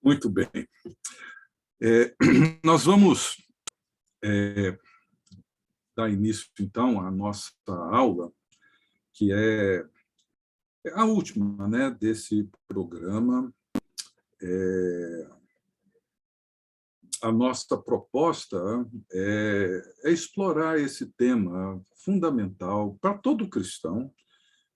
Muito bem. Nós vamos dar início, então, à nossa aula, que é a última, né, desse programa. A nossa proposta é explorar esse tema fundamental para todo cristão,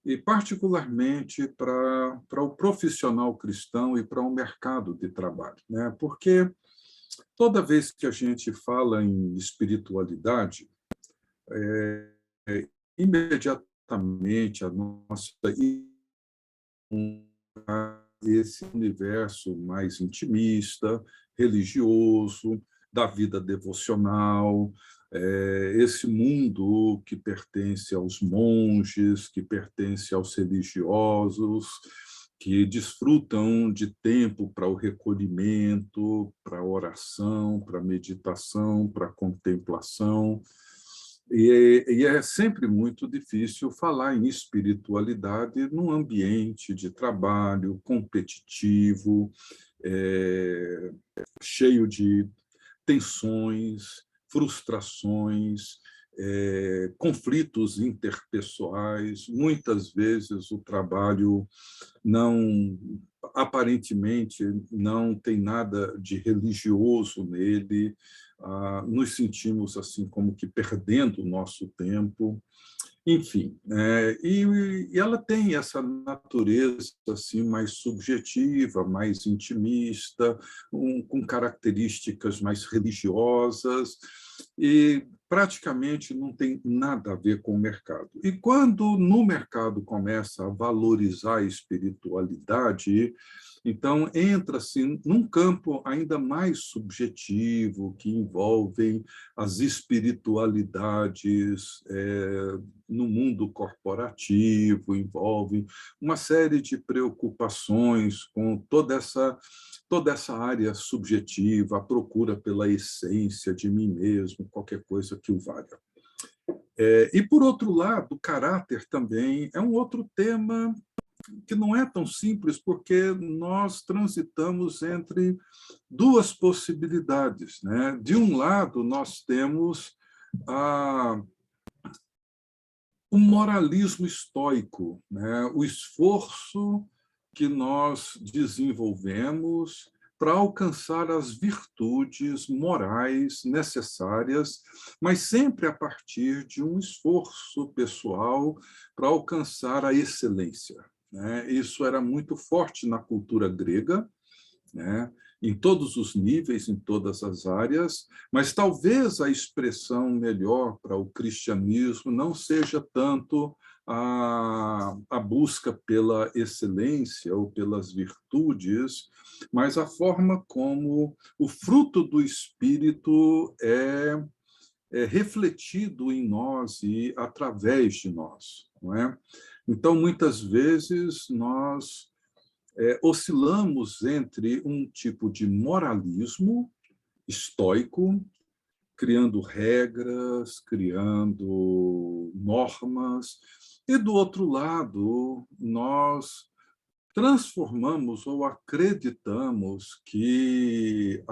e particularmente para o profissional cristão e para o mercado de trabalho, né? Porque toda vez que a gente fala em espiritualidade, imediatamente a nossa esse universo mais intimista, religioso, da vida devocional, esse mundo que pertence aos monges, que pertence aos religiosos, que desfrutam de tempo para o recolhimento, para a oração, para a meditação, para a contemplação. E é sempre muito difícil falar em espiritualidade num ambiente de trabalho competitivo, cheio de tensões, frustrações, conflitos interpessoais. Muitas vezes o trabalho não, aparentemente, não tem nada de religioso nele. Nos sentimos assim como que perdendo o nosso tempo. Enfim, e ela tem essa natureza assim mais subjetiva, mais intimista, com características mais religiosas, e praticamente não tem nada a ver com o mercado. E quando no mercado começa a valorizar a espiritualidade, então entra-se num campo ainda mais subjetivo, que envolve as espiritualidades no mundo corporativo, envolve uma série de preocupações com toda essa área subjetiva, a procura pela essência de mim mesmo, qualquer coisa que o valha. E, por outro lado, o caráter também é um outro tema que não é tão simples, porque nós transitamos entre duas possibilidades, né? De um lado, nós temos o moralismo estoico, né? O esforço que nós desenvolvemos para alcançar as virtudes morais necessárias, mas sempre a partir de um esforço pessoal para alcançar a excelência, né? Isso era muito forte na cultura grega, né? Em todos os níveis, em todas as áreas, mas talvez a expressão melhor para o cristianismo não seja tanto a busca pela excelência ou pelas virtudes, mas a forma como o fruto do Espírito é refletido em nós e através de nós, não é? Então, muitas vezes, nós oscilamos entre um tipo de moralismo estoico, criando regras, criando normas, e, do outro lado, nós transformamos ou acreditamos que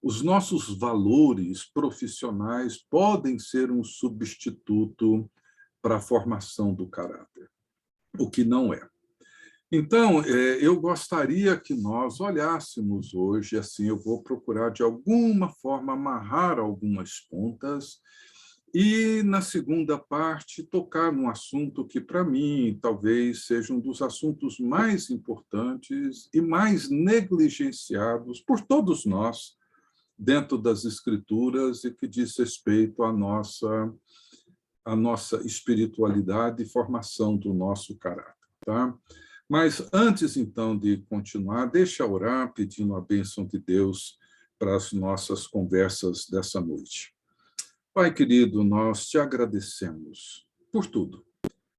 os nossos valores profissionais podem ser um substituto para a formação do caráter, o que não é. Então, eu gostaria que nós olhássemos hoje, assim, eu vou procurar, de alguma forma, amarrar algumas pontas e, na segunda parte, tocar num assunto que, para mim, talvez seja um dos assuntos mais importantes e mais negligenciados por todos nós dentro das Escrituras e que diz respeito à nossa espiritualidade e formação do nosso caráter, tá? Mas antes, então, de continuar, deixa eu orar pedindo a bênção de Deus para as nossas conversas dessa noite. Pai querido, nós te agradecemos por tudo.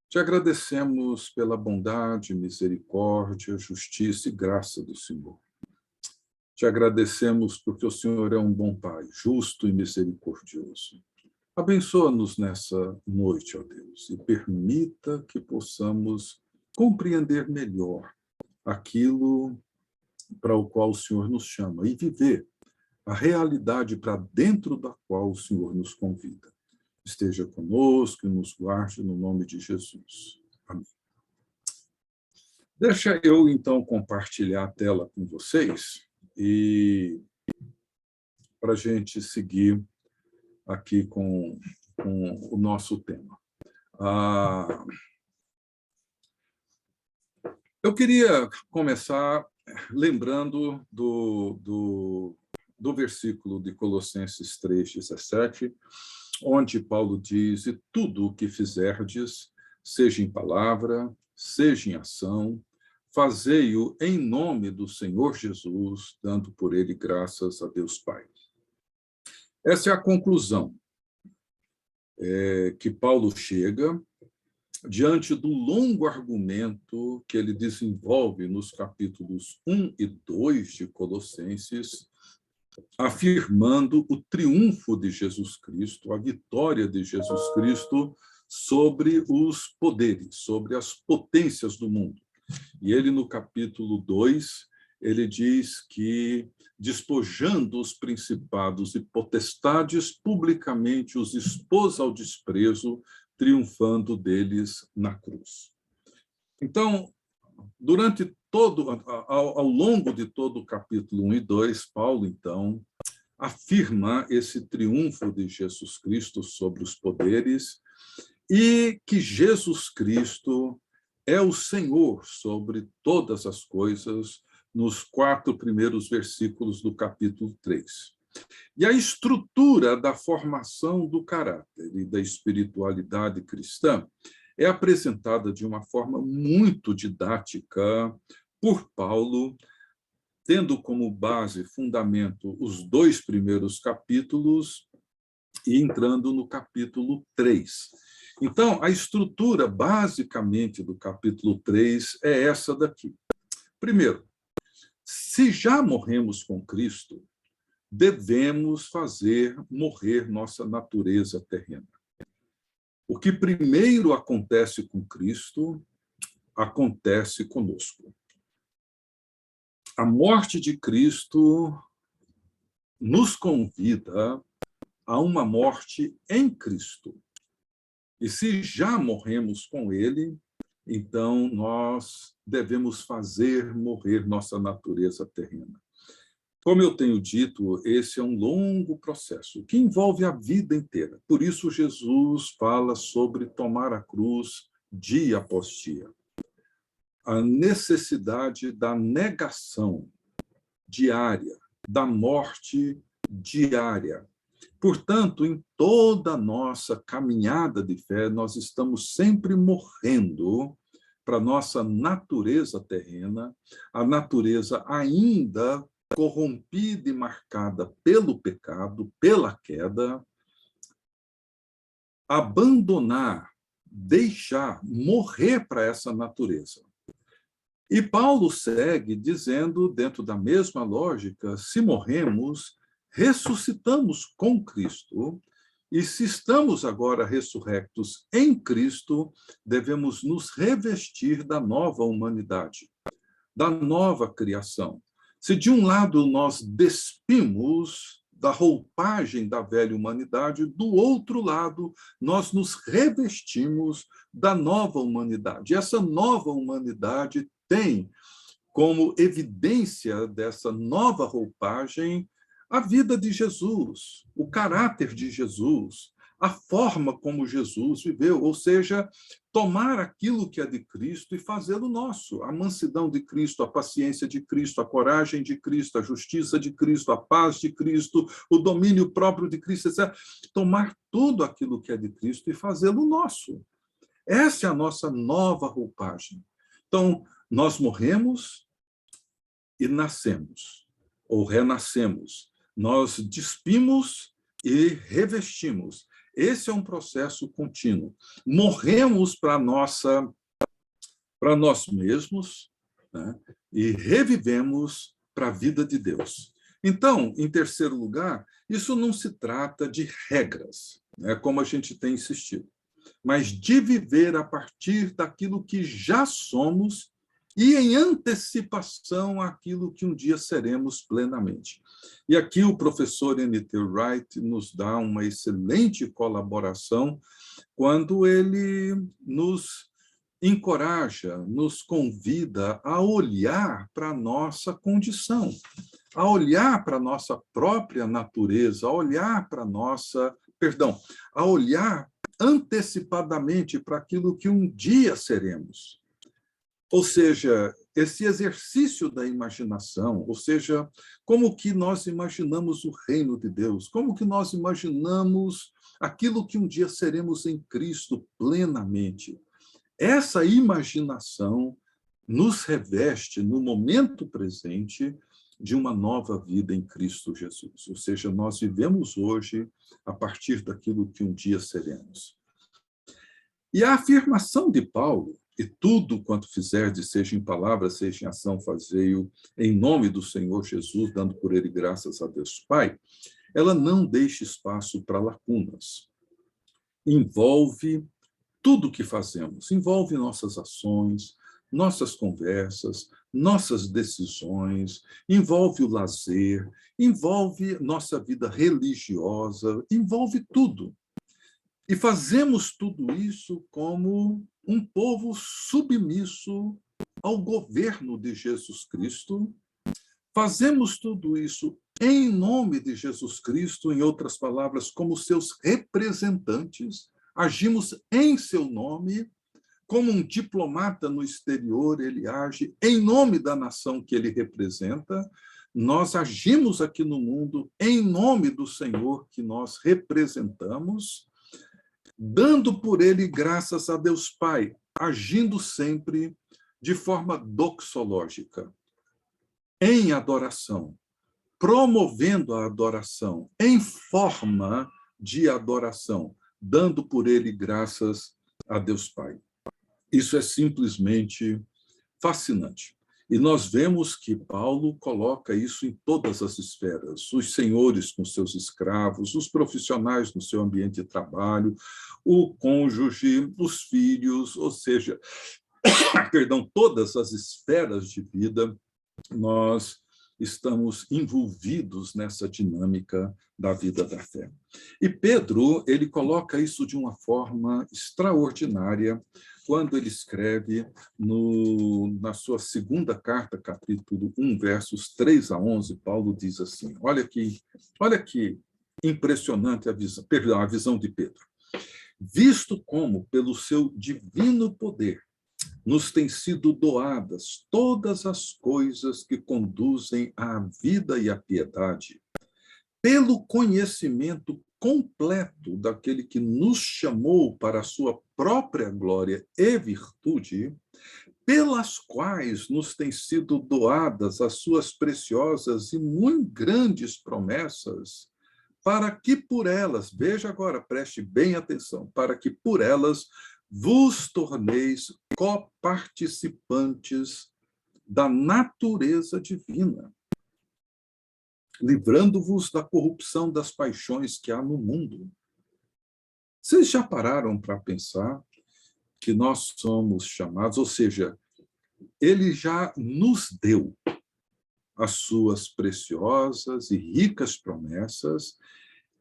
Te agradecemos pela bondade, misericórdia, justiça e graça do Senhor. Te agradecemos porque o Senhor é um bom Pai, justo e misericordioso. Abençoa-nos nessa noite, ó Deus, e permita que possamos compreender melhor aquilo para o qual o Senhor nos chama e viver a realidade para dentro da qual o Senhor nos convida. Esteja conosco e nos guarde no nome de Jesus. Amém. Deixa eu, então, compartilhar a tela com vocês e para a gente seguir aqui com o nosso tema. Eu queria começar lembrando do versículo de Colossenses 3,17, onde Paulo diz: e tudo o que fizerdes, seja em palavra, seja em ação, fazei-o em nome do Senhor Jesus, dando por ele graças a Deus Pai. Essa é a conclusão que Paulo chega diante do longo argumento que ele desenvolve nos capítulos 1 e 2 de Colossenses, afirmando o triunfo de Jesus Cristo, a vitória de Jesus Cristo sobre os poderes, sobre as potências do mundo. E ele, no capítulo 2, ele diz que, despojando os principados e potestades, publicamente os expôs ao desprezo, triunfando deles na cruz. Então, ao longo de todo o capítulo 1 e 2, Paulo, então, afirma esse triunfo de Jesus Cristo sobre os poderes e que Jesus Cristo é o Senhor sobre todas as coisas, nos 4 primeiros versículos do capítulo 3. E a estrutura da formação do caráter e da espiritualidade cristã é apresentada de uma forma muito didática por Paulo, tendo como base, fundamento, os 2 primeiros capítulos e entrando no capítulo 3. Então, a estrutura, basicamente, do capítulo 3 é essa daqui. Primeiro, se já morremos com Cristo, devemos fazer morrer nossa natureza terrena. O que primeiro acontece com Cristo, acontece conosco. A morte de Cristo nos convida a uma morte em Cristo. E se já morremos com ele, então nós devemos fazer morrer nossa natureza terrena. Como eu tenho dito, esse é um longo processo que envolve a vida inteira. Por isso, Jesus fala sobre tomar a cruz dia após dia. A necessidade da negação diária, da morte diária. Portanto, em toda a nossa caminhada de fé, nós estamos sempre morrendo para a nossa natureza terrena, a natureza ainda corrompida e marcada pelo pecado, pela queda, abandonar, deixar, morrer para essa natureza. E Paulo segue dizendo, dentro da mesma lógica, se morremos, ressuscitamos com Cristo, e se estamos agora ressurrectos em Cristo, devemos nos revestir da nova humanidade, da nova criação. Se de um lado nós despimos da roupagem da velha humanidade, do outro lado nós nos revestimos da nova humanidade. Essa nova humanidade tem como evidência dessa nova roupagem a vida de Jesus, o caráter de Jesus, a forma como Jesus viveu, ou seja, tomar aquilo que é de Cristo e fazê-lo nosso, a mansidão de Cristo, a paciência de Cristo, a coragem de Cristo, a justiça de Cristo, a paz de Cristo, o domínio próprio de Cristo, etc. Tomar tudo aquilo que é de Cristo e fazê-lo nosso. Essa é a nossa nova roupagem. Então, nós morremos e nascemos, ou renascemos. Nós despimos e revestimos. Esse é um processo contínuo. Morremos para nós mesmos, né? E revivemos para a vida de Deus. Então, em terceiro lugar, isso não se trata de regras, né, como a gente tem insistido, mas de viver a partir daquilo que já somos e em antecipação àquilo que um dia seremos plenamente. E aqui o professor N.T. Wright nos dá uma excelente colaboração quando ele nos encoraja, nos convida a olhar para a nossa condição, a olhar para a nossa própria natureza, a olhar para a nossa, a olhar antecipadamente para aquilo que um dia seremos. Ou seja, esse exercício da imaginação, ou seja, como que nós imaginamos o reino de Deus, como que nós imaginamos aquilo que um dia seremos em Cristo plenamente. Essa imaginação nos reveste, no momento presente, de uma nova vida em Cristo Jesus. Ou seja, nós vivemos hoje a partir daquilo que um dia seremos. E a afirmação de Paulo, e tudo quanto fizerdes, seja em palavra, seja em ação, fazei-o em nome do Senhor Jesus, dando por ele graças a Deus Pai, ela não deixa espaço para lacunas. Envolve tudo o que fazemos, envolve nossas ações, nossas conversas, nossas decisões, envolve o lazer, envolve nossa vida religiosa, envolve tudo. E fazemos tudo isso como um povo submisso ao governo de Jesus Cristo. Fazemos tudo isso em nome de Jesus Cristo, em outras palavras, como seus representantes. Agimos em seu nome, como um diplomata no exterior, ele age em nome da nação que ele representa. Nós agimos aqui no mundo em nome do Senhor que nós representamos, dando por ele graças a Deus Pai, agindo sempre de forma doxológica, em adoração, promovendo a adoração, em forma de adoração, dando por ele graças a Deus Pai. Isso é simplesmente fascinante. E nós vemos que Paulo coloca isso em todas as esferas, os senhores com seus escravos, os profissionais no seu ambiente de trabalho, o cônjuge, os filhos, ou seja, todas as esferas de vida, nós estamos envolvidos nessa dinâmica da vida da fé. E Pedro, ele coloca isso de uma forma extraordinária quando ele escreve na sua segunda carta, capítulo 1, versos 3 a 11, Paulo diz assim, olha que impressionante a visão de Pedro. Visto como, pelo seu divino poder, nos têm sido doadas todas as coisas que conduzem à vida e à piedade, pelo conhecimento completo daquele que nos chamou para a sua própria glória e virtude, pelas quais nos têm sido doadas as suas preciosas e muito grandes promessas, para que por elas, veja agora, preste bem atenção, para que por elas vos torneis coparticipantes da natureza divina, livrando-vos da corrupção das paixões que há no mundo. Vocês já pararam para pensar que nós somos chamados, ou seja, ele já nos deu as suas preciosas e ricas promessas,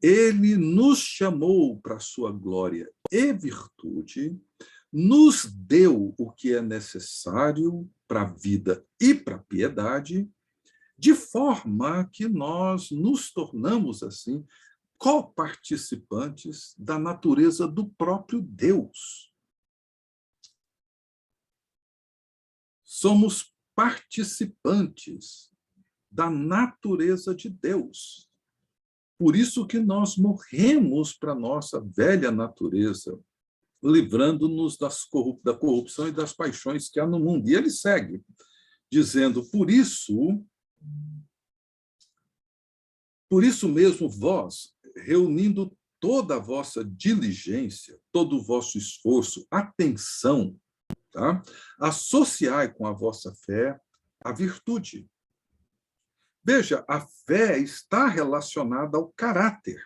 ele nos chamou para a sua glória e virtude, nos deu o que é necessário para a vida e para a piedade, de forma que nós nos tornamos, assim, coparticipantes da natureza do próprio Deus. Somos participantes da natureza de Deus. Por isso que nós morremos para a nossa velha natureza, livrando-nos da corrupção e das paixões que há no mundo. E ele segue, dizendo, por isso mesmo vós, reunindo toda a vossa diligência, todo o vosso esforço, atenção, tá? Associai com a vossa fé a virtude. Veja, a fé está relacionada ao caráter.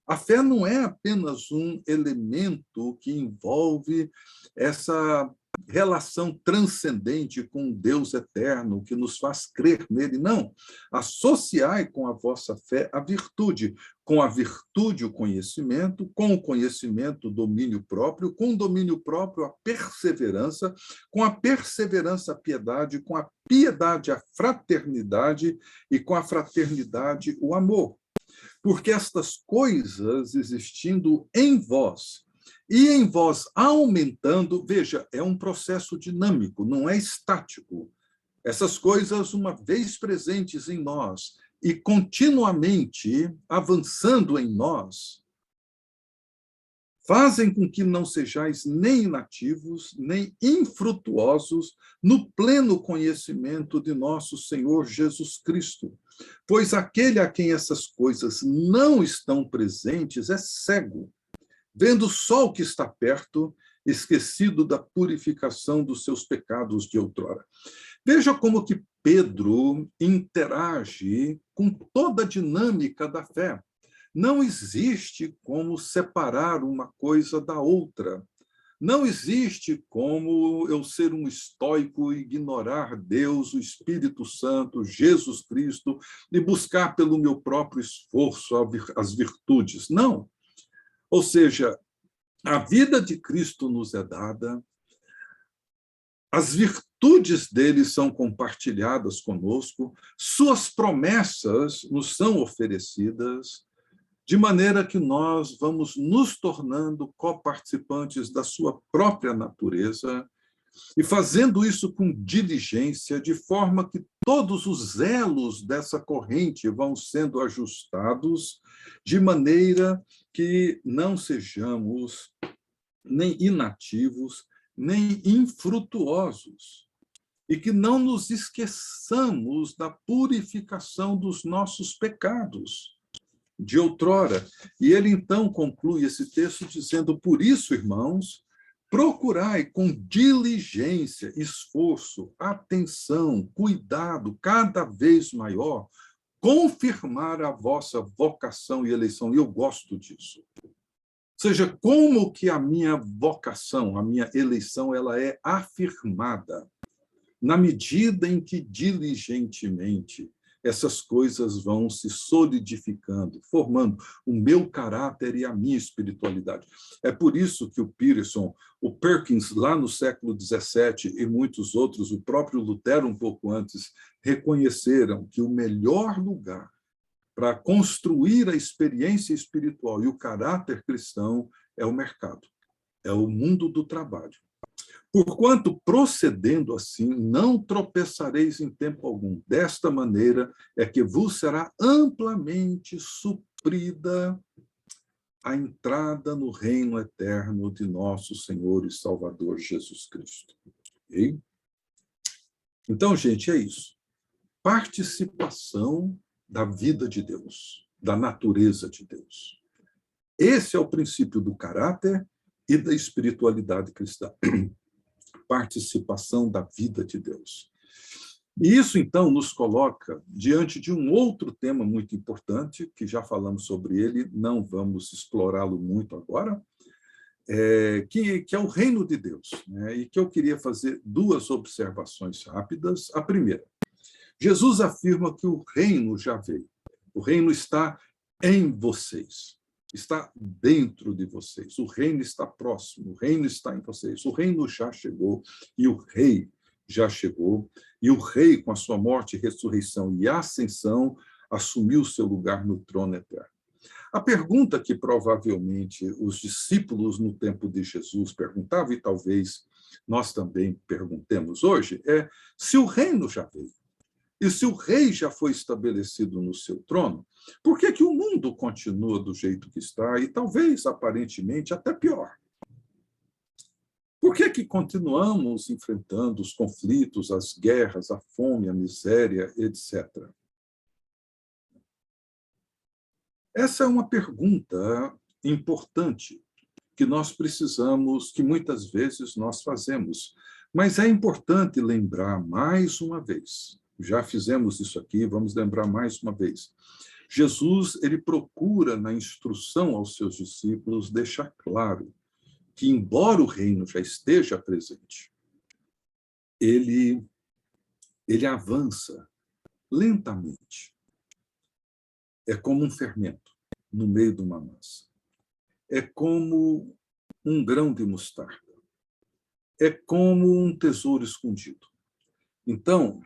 A fé não é apenas um elemento que envolve essa relação transcendente com um Deus eterno que nos faz crer nele. Não. Associai com a vossa fé a virtude. Com a virtude, o conhecimento. Com o conhecimento, o domínio próprio. Com o domínio próprio, a perseverança. Com a perseverança, a piedade. Com a piedade, a fraternidade. E com a fraternidade, o amor. Porque estas coisas existindo em vós, e em vós aumentando, veja, é um processo dinâmico, não é estático. Essas coisas, uma vez presentes em nós e continuamente avançando em nós, fazem com que não sejais nem inativos, nem infrutuosos no pleno conhecimento de nosso Senhor Jesus Cristo. Pois aquele a quem essas coisas não estão presentes é cego, vendo só o que está perto, esquecido da purificação dos seus pecados de outrora. Veja como que Pedro interage com toda a dinâmica da fé. Não existe como separar uma coisa da outra. Não existe como eu ser um estoico e ignorar Deus, o Espírito Santo, Jesus Cristo, e buscar pelo meu próprio esforço as virtudes. Não. Ou seja, a vida de Cristo nos é dada, as virtudes dele são compartilhadas conosco, suas promessas nos são oferecidas, de maneira que nós vamos nos tornando coparticipantes da sua própria natureza e fazendo isso com diligência, de forma que todos os elos dessa corrente vão sendo ajustados, de maneira que não sejamos nem inativos, nem infrutuosos, e que não nos esqueçamos da purificação dos nossos pecados de outrora. E ele, então, conclui esse texto dizendo, por isso, irmãos, procurai com diligência, esforço, atenção, cuidado cada vez maior, confirmar a vossa vocação e eleição. E eu gosto disso. Ou seja, como que a minha vocação, a minha eleição, ela é afirmada na medida em que diligentemente essas coisas vão se solidificando, formando o meu caráter e a minha espiritualidade. É por isso que o Pearson, o Perkins, lá no século XVII, e muitos outros, o próprio Lutero, um pouco antes, reconheceram que o melhor lugar para construir a experiência espiritual e o caráter cristão é o mercado, é o mundo do trabalho. Porquanto, procedendo assim, não tropeçareis em tempo algum. Desta maneira é que vos será amplamente suprida a entrada no reino eterno de nosso Senhor e Salvador Jesus Cristo. Okay? Então, gente, é isso. Participação da vida de Deus, da natureza de Deus. Esse é o princípio do caráter e da espiritualidade cristã. Participação da vida de Deus. E isso, então, nos coloca diante de um outro tema muito importante, que já falamos sobre ele, não vamos explorá-lo muito agora, que é o reino de Deus, né? E que eu queria fazer duas observações rápidas. A primeira, Jesus afirma que o reino já veio, o reino está em vocês. Está dentro de vocês. O reino está próximo, o reino está em vocês. O reino já chegou e o rei já chegou. E o rei, com a sua morte, ressurreição e ascensão, assumiu seu lugar no trono eterno. A pergunta que provavelmente os discípulos no tempo de Jesus perguntavam, e talvez nós também perguntemos hoje, é se o reino já veio. E se o rei já foi estabelecido no seu trono, por que que o mundo continua do jeito que está e talvez, aparentemente, até pior? Por que que continuamos enfrentando os conflitos, as guerras, a fome, a miséria, etc.? Essa é uma pergunta importante que nós precisamos, que muitas vezes nós fazemos. Mas é importante lembrar mais uma vez, já fizemos isso aqui, vamos lembrar mais uma vez. Jesus, ele procura, na instrução aos seus discípulos, deixar claro que, embora o reino já esteja presente, ele, ele avança lentamente. É como um fermento no meio de uma massa. É como um grão de mostarda. É como um tesouro escondido. Então,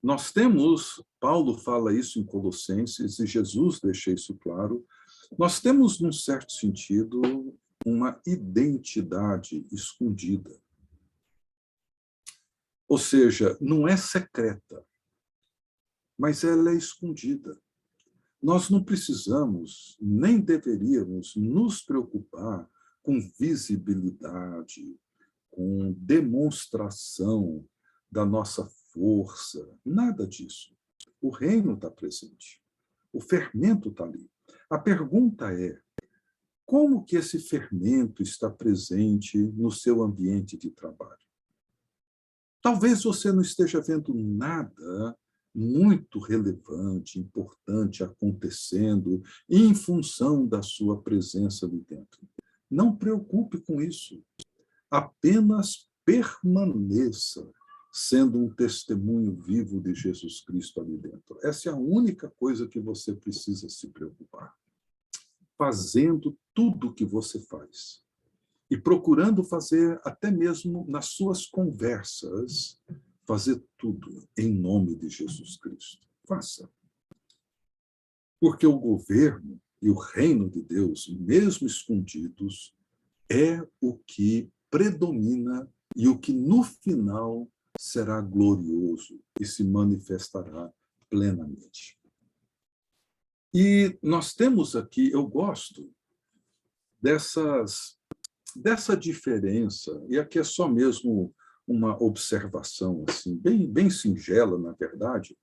nós temos, Paulo fala isso em Colossenses, e Jesus deixa isso claro, nós temos, num certo sentido, uma identidade escondida. Ou seja, não é secreta, mas ela é escondida. Nós não precisamos, nem deveríamos nos preocupar com visibilidade, com demonstração da nossa força, nada disso. O reino está presente, o fermento está ali. A pergunta é, como que esse fermento está presente no seu ambiente de trabalho? Talvez você não esteja vendo nada muito relevante, importante acontecendo em função da sua presença ali dentro. Não preocupe com isso. Apenas permaneça sendo um testemunho vivo de Jesus Cristo ali dentro. Essa é a única coisa que você precisa se preocupar. Fazendo tudo o que você faz. E procurando fazer, até mesmo nas suas conversas, fazer tudo em nome de Jesus Cristo. Faça. Porque o governo e o reino de Deus, mesmo escondidos, é o que predomina e o que, no final, será glorioso e se manifestará plenamente. E nós temos aqui, eu gosto dessa diferença, e aqui é só mesmo uma observação assim, bem singela, na verdade.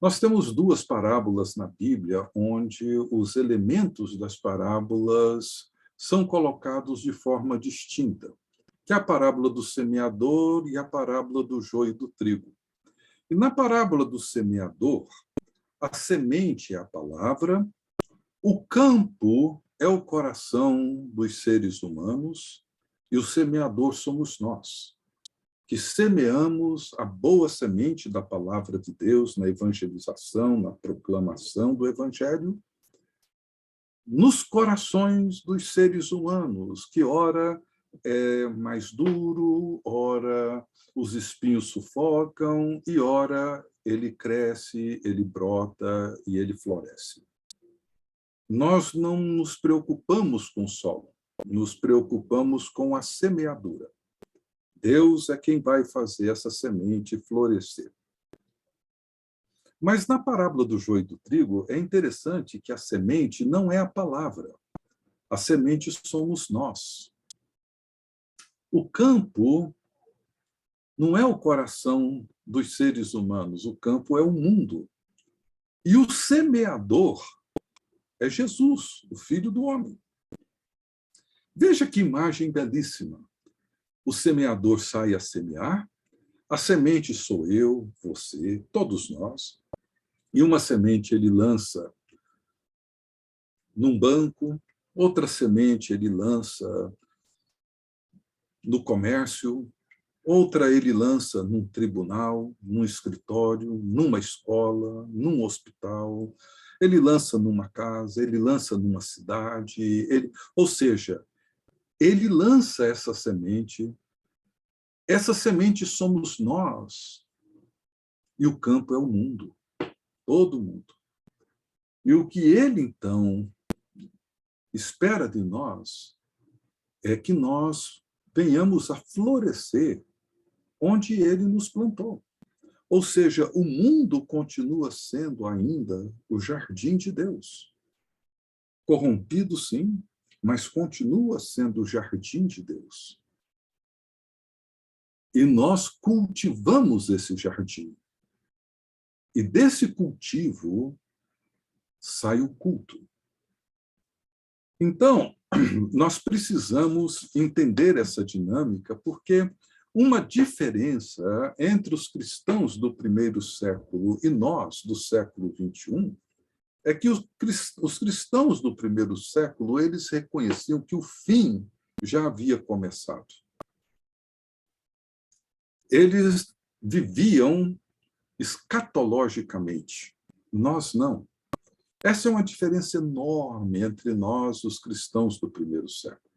Nós temos duas parábolas na Bíblia onde os elementos das parábolas são colocados de forma distinta, que é a parábola do semeador e a parábola do joio e do trigo. E na parábola do semeador, a semente é a palavra, o campo é o coração dos seres humanos e o semeador somos nós, que semeamos a boa semente da palavra de Deus na evangelização, na proclamação do evangelho, nos corações dos seres humanos, que ora é mais duro, ora os espinhos sufocam, e ora ele cresce, ele brota e ele floresce. Nós não nos preocupamos com o solo, nos preocupamos com a semeadura. Deus é quem vai fazer essa semente florescer. Mas na parábola do joio e do trigo, é interessante que a semente não é a palavra. A semente somos nós. O campo não é o coração dos seres humanos, o campo é o mundo. E o semeador é Jesus, o Filho do Homem. Veja que imagem belíssima. O semeador sai a semear, a semente sou eu, você, todos nós, e uma semente ele lança num banco, outra semente ele lança no comércio, outra ele lança num tribunal, num escritório, numa escola, num hospital, ele lança numa casa, ele lança numa cidade, ou seja, ele lança essa semente somos nós, e o campo é o mundo, todo mundo. E o que ele, então, espera de nós é que nós venhamos a florescer onde ele nos plantou. Ou seja, o mundo continua sendo ainda o jardim de Deus. Corrompido, sim, mas continua sendo o jardim de Deus. E nós cultivamos esse jardim. E desse cultivo sai o culto. Então, nós precisamos entender essa dinâmica, porque uma diferença entre os cristãos do primeiro século e nós, do século XXI, é que os cristãos do primeiro século, eles reconheciam que o fim já havia começado. eles viviam escatologicamente. Nós não. Essa é uma diferença enorme entre nós, os cristãos do primeiro século.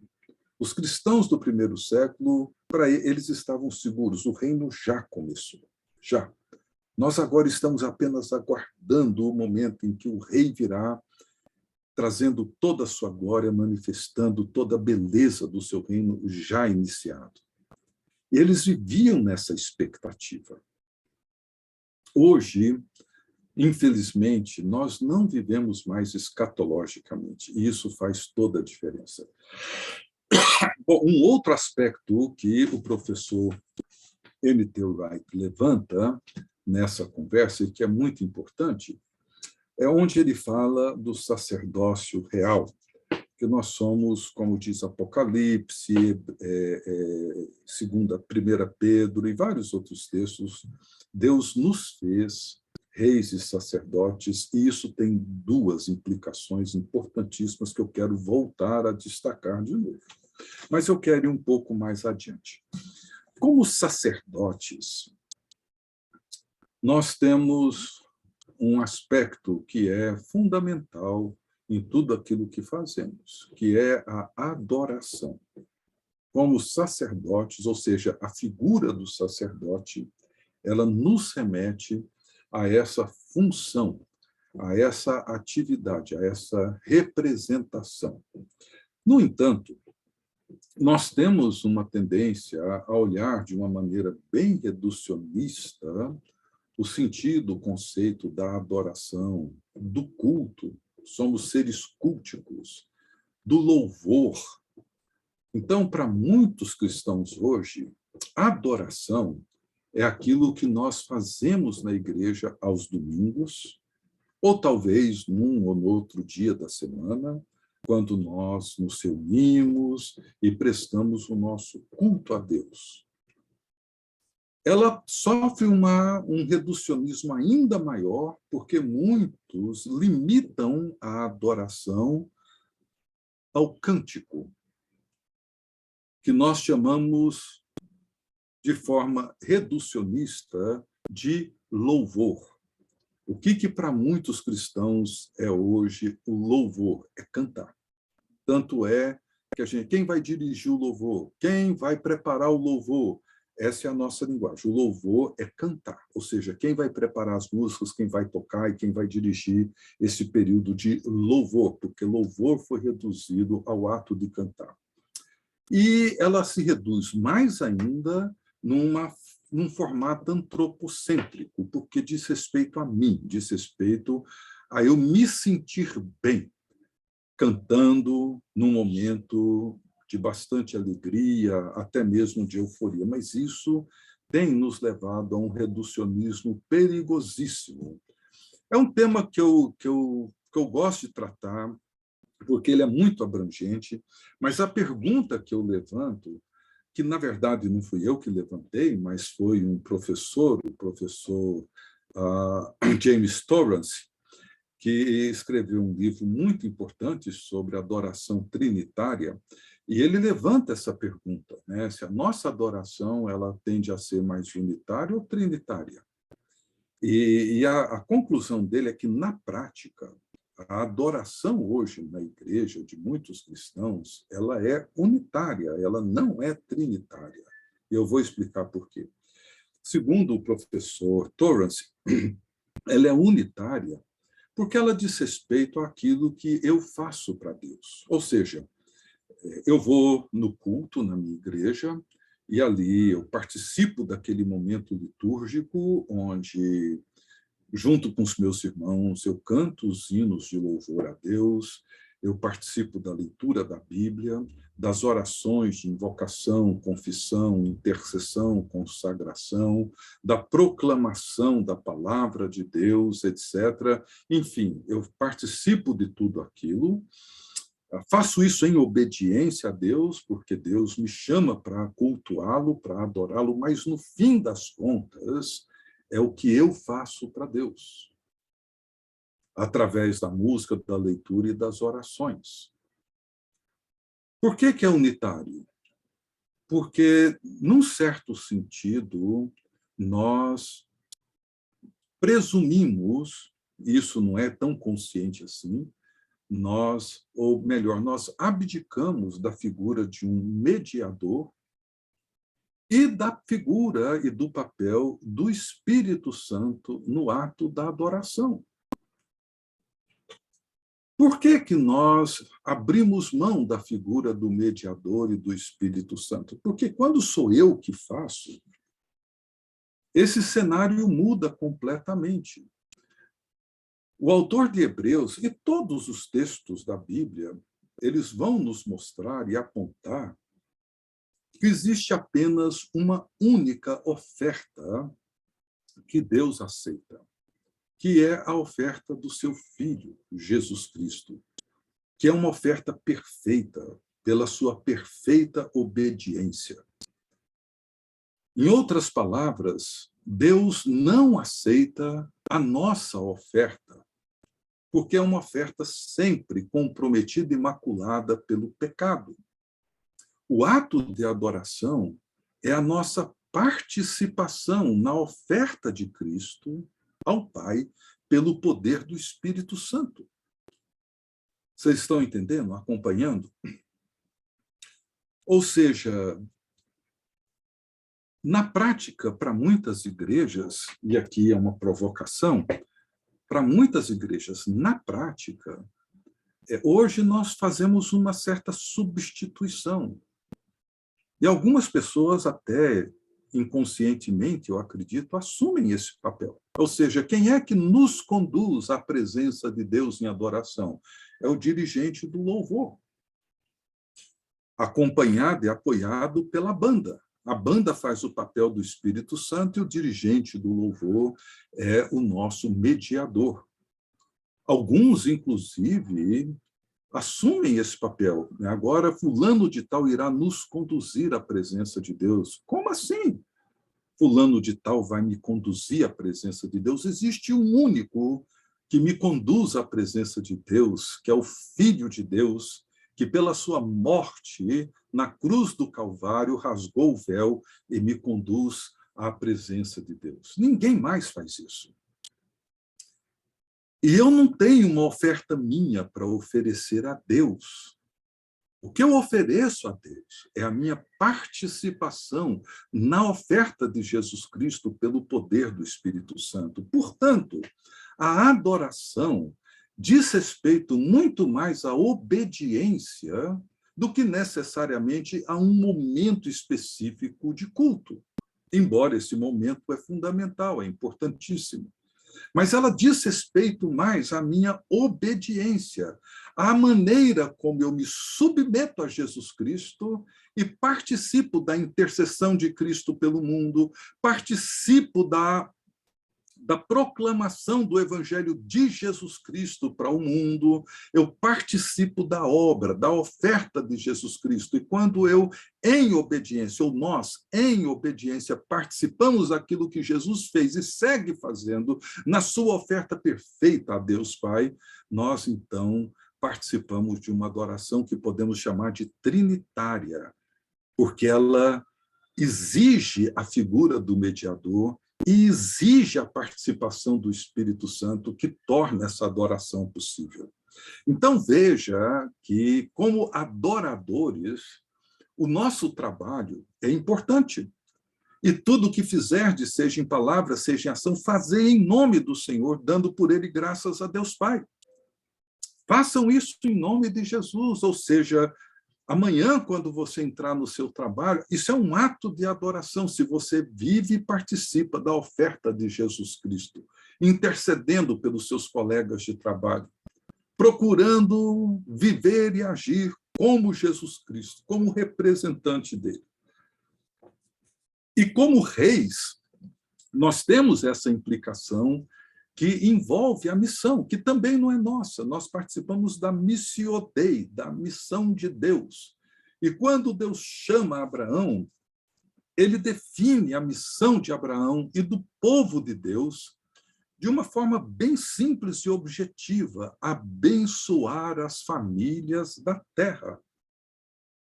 Os cristãos do primeiro século, para eles estavam seguros, o reino já começou. Já. Nós agora estamos apenas aguardando o momento em que o rei virá, trazendo toda a sua glória, manifestando toda a beleza do seu reino já iniciado. E eles viviam nessa expectativa. Hoje, infelizmente, nós não vivemos mais escatologicamente, e isso faz toda a diferença. Bom, um outro aspecto que o professor M.T. Wright levanta nessa conversa, e que é muito importante, é onde ele fala do sacerdócio real, que nós somos, como diz Apocalipse, segunda, 1 Pedro e vários outros textos, Deus nos fez reis e sacerdotes, e isso tem duas implicações importantíssimas que eu quero voltar a destacar de novo. Mas eu quero ir um pouco mais adiante. Como sacerdotes, nós temos um aspecto que é fundamental em tudo aquilo que fazemos, que é a adoração. Como sacerdotes, ou seja, a figura do sacerdote, ela nos remete a essa função, a essa atividade, a essa representação. No entanto, nós temos uma tendência a olhar de uma maneira bem reducionista o sentido, o conceito da adoração, do culto. Somos seres culticos, do louvor. Então, para muitos cristãos hoje, adoração é aquilo que nós fazemos na igreja aos domingos, ou talvez num ou no outro dia da semana, quando nós nos reunimos e prestamos o nosso culto a Deus. Ela sofre um reducionismo ainda maior, porque muitos limitam a adoração ao cântico, que nós chamamos de forma reducionista de louvor. O que para muitos cristãos é hoje o louvor? É cantar. Tanto é que quem vai dirigir o louvor? Quem vai preparar o louvor? Essa é a nossa linguagem. O louvor é cantar, ou seja, quem vai preparar as músicas, quem vai tocar e quem vai dirigir esse período de louvor, porque louvor foi reduzido ao ato de cantar. E ela se reduz mais ainda num formato antropocêntrico, porque diz respeito a mim, diz respeito a eu me sentir bem, cantando num momento de bastante alegria, até mesmo de euforia. Mas isso tem nos levado a um reducionismo perigosíssimo. É um tema que eu gosto de tratar, porque ele é muito abrangente, mas a pergunta que eu levanto, que na verdade não fui eu que levantei, mas foi um professor, o professor James Torrance, que escreveu um livro muito importante sobre adoração trinitária, e ele levanta essa pergunta, né? Se a nossa adoração ela tende a ser mais unitária ou trinitária. E a conclusão dele é que, na prática, a adoração hoje na igreja de muitos cristãos, ela é unitária, ela não é trinitária. E eu vou explicar por quê. Segundo o professor Torrance, ela é unitária porque ela diz respeito àquilo que eu faço para Deus. Ou seja, eu vou no culto, na minha igreja, e ali eu participo daquele momento litúrgico onde, junto com os meus irmãos, eu canto os hinos de louvor a Deus, eu participo da leitura da Bíblia, das orações de invocação, confissão, intercessão, consagração, da proclamação da palavra de Deus, etc. Enfim, eu participo de tudo aquilo, faço isso em obediência a Deus, porque Deus me chama para cultuá-lo, para adorá-lo, mas, no fim das contas, é o que eu faço para Deus, através da música, da leitura e das orações. Por que é unitário? porque, num certo sentido, nós presumimos, isso não é tão consciente assim, ou melhor, nós abdicamos da figura de um mediador e da figura e do papel do Espírito Santo no ato da adoração. Por que que nós abrimos mão da figura do mediador e do Espírito Santo? Porque quando sou eu que faço, esse cenário muda completamente. O autor de Hebreus e todos os textos da Bíblia, eles vão nos mostrar e apontar que existe apenas uma única oferta que Deus aceita, que é a oferta do seu Filho, Jesus Cristo, que é uma oferta perfeita, pela sua perfeita obediência. Em outras palavras, Deus não aceita a nossa oferta, porque é uma oferta sempre comprometida e maculada pelo pecado. O ato de adoração é a nossa participação na oferta de Cristo ao Pai pelo poder do Espírito Santo. Vocês estão entendendo? Acompanhando? Ou seja, na prática, para muitas igrejas, e aqui é uma provocação, para muitas igrejas, na prática, hoje nós fazemos uma certa substituição. E algumas pessoas, até inconscientemente, eu acredito, assumem esse papel. Ou seja, quem é que nos conduz à presença de Deus em adoração? É o dirigente do louvor, acompanhado e apoiado pela banda. A banda faz o papel do Espírito Santo e o dirigente do louvor é o nosso mediador. Alguns, inclusive, assumem esse papel. Agora, fulano de tal irá nos conduzir à presença de Deus. Como assim? Fulano de tal vai me conduzir à presença de Deus? Existe um único que me conduz à presença de Deus, que é o Filho de Deus, que pela sua morte na cruz do Calvário rasgou o véu e me conduz à presença de Deus. Ninguém mais faz isso. E eu não tenho uma oferta minha para oferecer a Deus. O que eu ofereço a Deus é a minha participação na oferta de Jesus Cristo pelo poder do Espírito Santo. Portanto, a adoração diz respeito muito mais à obediência do que necessariamente a um momento específico de culto. Embora esse momento é fundamental, é importantíssimo. Mas ela diz respeito mais à minha obediência, à maneira como eu me submeto a Jesus Cristo e participo da intercessão de Cristo pelo mundo, participo da proclamação do Evangelho de Jesus Cristo para o mundo, eu participo da obra, da oferta de Jesus Cristo. E quando eu, em obediência, ou nós, em obediência, participamos daquilo que Jesus fez e segue fazendo na sua oferta perfeita a Deus Pai, nós, então, participamos de uma adoração que podemos chamar de trinitária, porque ela exige a figura do mediador e exige a participação do Espírito Santo, que torna essa adoração possível. Então, veja que, como adoradores, o nosso trabalho é importante. E tudo o que fizerdes, seja em palavra, seja em ação, fazei em nome do Senhor, dando por ele graças a Deus Pai. Façam isso em nome de Jesus, ou seja, amanhã, quando você entrar no seu trabalho, isso é um ato de adoração, se você vive e participa da oferta de Jesus Cristo, intercedendo pelos seus colegas de trabalho, procurando viver e agir como Jesus Cristo, como representante dele. E como reis, nós temos essa implicação que envolve a missão, que também não é nossa. Nós participamos da Missio Dei, da missão de Deus. E quando Deus chama Abraão, ele define a missão de Abraão e do povo de Deus de uma forma bem simples e objetiva: abençoar as famílias da terra.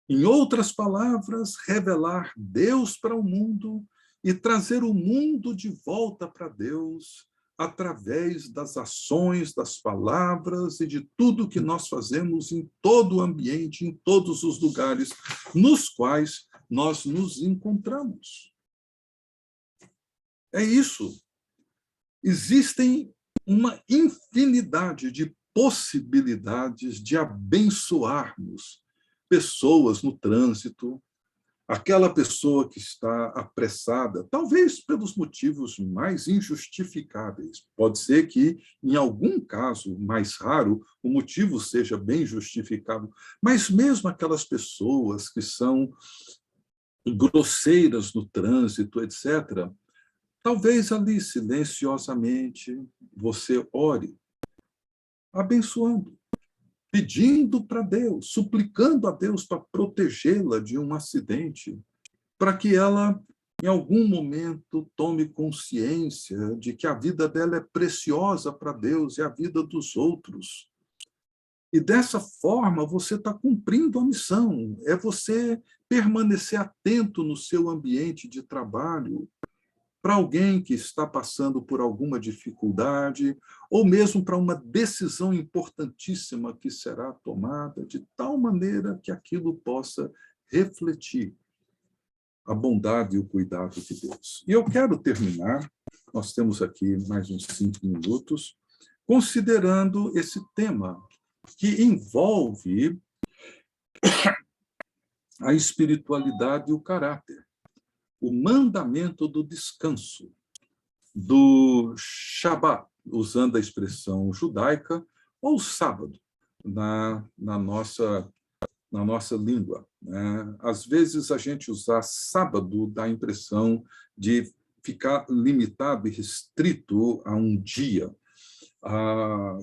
Em outras palavras, revelar Deus para o mundo e trazer o mundo de volta para Deus através das ações, das palavras e de tudo que nós fazemos em todo o ambiente, em todos os lugares nos quais nós nos encontramos. É isso. Existem uma infinidade de possibilidades de abençoarmos pessoas no trânsito, aquela pessoa que está apressada, talvez pelos motivos mais injustificáveis. Pode ser que, em algum caso mais raro, o motivo seja bem justificável, mas mesmo aquelas pessoas que são grosseiras no trânsito, etc., talvez ali, silenciosamente, você ore, abençoando, pedindo para Deus, suplicando a Deus para protegê-la de um acidente, para que ela, em algum momento, tome consciência de que a vida dela é preciosa para Deus e a vida dos outros. E dessa forma você está cumprindo a missão, é você permanecer atento no seu ambiente de trabalho, para alguém que está passando por alguma dificuldade, ou mesmo para uma decisão importantíssima que será tomada, de tal maneira que aquilo possa refletir a bondade e o cuidado de Deus. E eu quero terminar, nós temos aqui mais uns 5 minutos, considerando esse tema que envolve a espiritualidade e o caráter, o mandamento do descanso, do Shabat, usando a expressão judaica, ou sábado, na nossa língua. Né? Às vezes, a gente usar sábado dá a impressão de ficar limitado e restrito a um dia.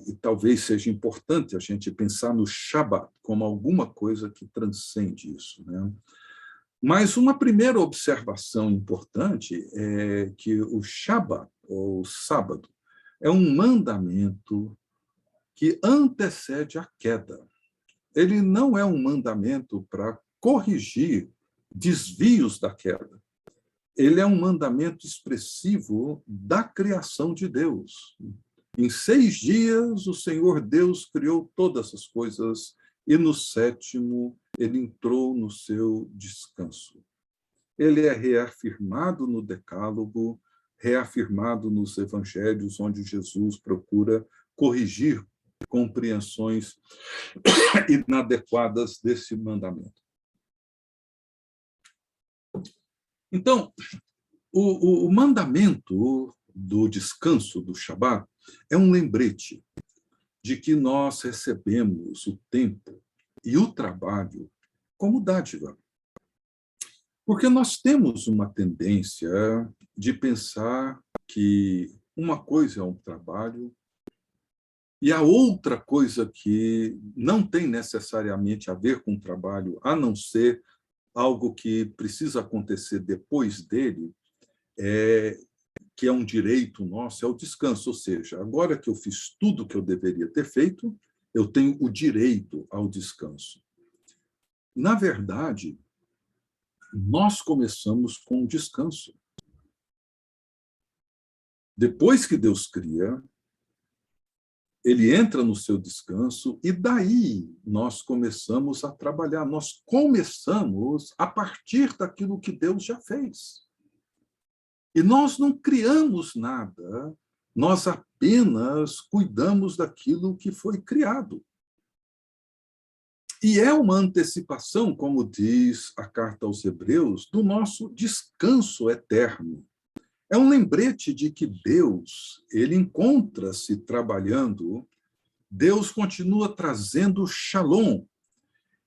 E talvez seja importante a gente pensar no Shabat como alguma coisa que transcende isso. Né? Mas uma primeira observação importante é que o Shabat, ou sábado, é um mandamento que antecede a queda. Ele não é um mandamento para corrigir desvios da queda. Ele é um mandamento expressivo da criação de Deus. Em 6 dias, o Senhor Deus criou todas as coisas e no 7º ele entrou no seu descanso. Ele é reafirmado no Decálogo, reafirmado nos Evangelhos, onde Jesus procura corrigir compreensões inadequadas desse mandamento. Então, o mandamento do descanso, do Shabat, é um lembrete de que nós recebemos o tempo e o trabalho como dádiva. Porque nós temos uma tendência de pensar que uma coisa é um trabalho e a outra coisa que não tem necessariamente a ver com o trabalho, a não ser algo que precisa acontecer depois dele, que é um direito nosso, é o descanso. Ou seja, agora que eu fiz tudo o que eu deveria ter feito, eu tenho o direito ao descanso. Na verdade, nós começamos com o descanso. Depois que Deus cria, ele entra no seu descanso e daí nós começamos a trabalhar. Nós começamos a partir daquilo que Deus já fez. E nós não criamos nada, nós apenas cuidamos daquilo que foi criado. E é uma antecipação, como diz a carta aos Hebreus, do nosso descanso eterno. É um lembrete de que Deus, ele encontra-se trabalhando, Deus continua trazendo shalom.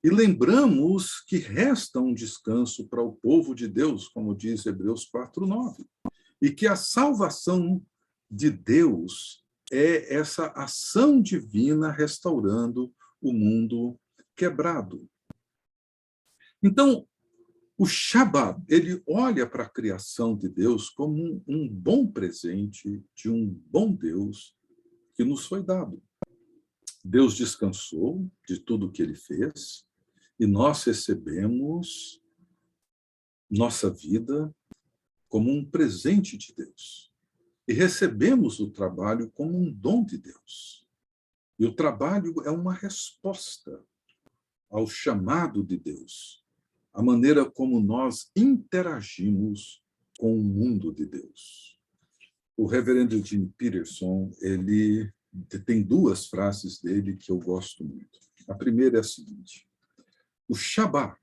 E lembramos que resta um descanso para o povo de Deus, como diz Hebreus 4:9. E que a salvação de Deus é essa ação divina restaurando o mundo quebrado. Então, o Shabat, ele olha para a criação de Deus como um bom presente de um bom Deus que nos foi dado. Deus descansou de tudo que ele fez, E nós recebemos nossa vida como um presente de Deus. E recebemos o trabalho como um dom de Deus. E o trabalho é uma resposta ao chamado de Deus, a maneira como nós interagimos com o mundo de Deus. O reverendo Jim Peterson, ele tem duas frases dele que eu gosto muito. A primeira é a seguinte: o Shabat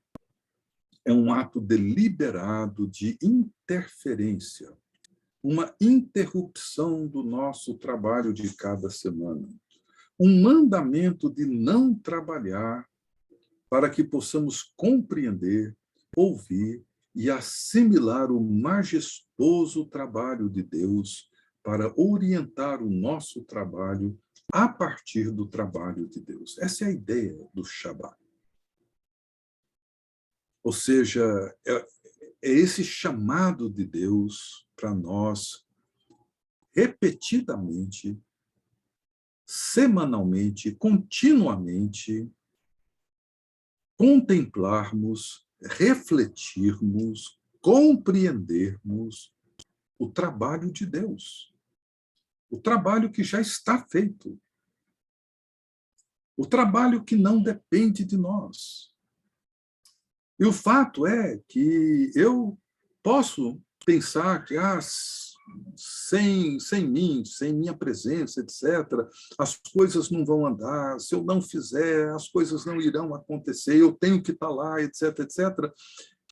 é um ato deliberado de interferência, uma interrupção do nosso trabalho de cada semana, um mandamento de não trabalhar para que possamos compreender, ouvir e assimilar o majestoso trabalho de Deus para orientar o nosso trabalho a partir do trabalho de Deus. Essa é a ideia do Shabat. Ou seja, é esse chamado de Deus para nós, repetidamente, semanalmente, continuamente, contemplarmos, refletirmos, compreendermos o trabalho de Deus, o trabalho que já está feito, o trabalho que não depende de nós. E o fato é que eu posso pensar que sem mim, sem minha presença, etc., as coisas não vão andar, se eu não fizer, as coisas não irão acontecer, eu tenho que estar lá, etc., etc.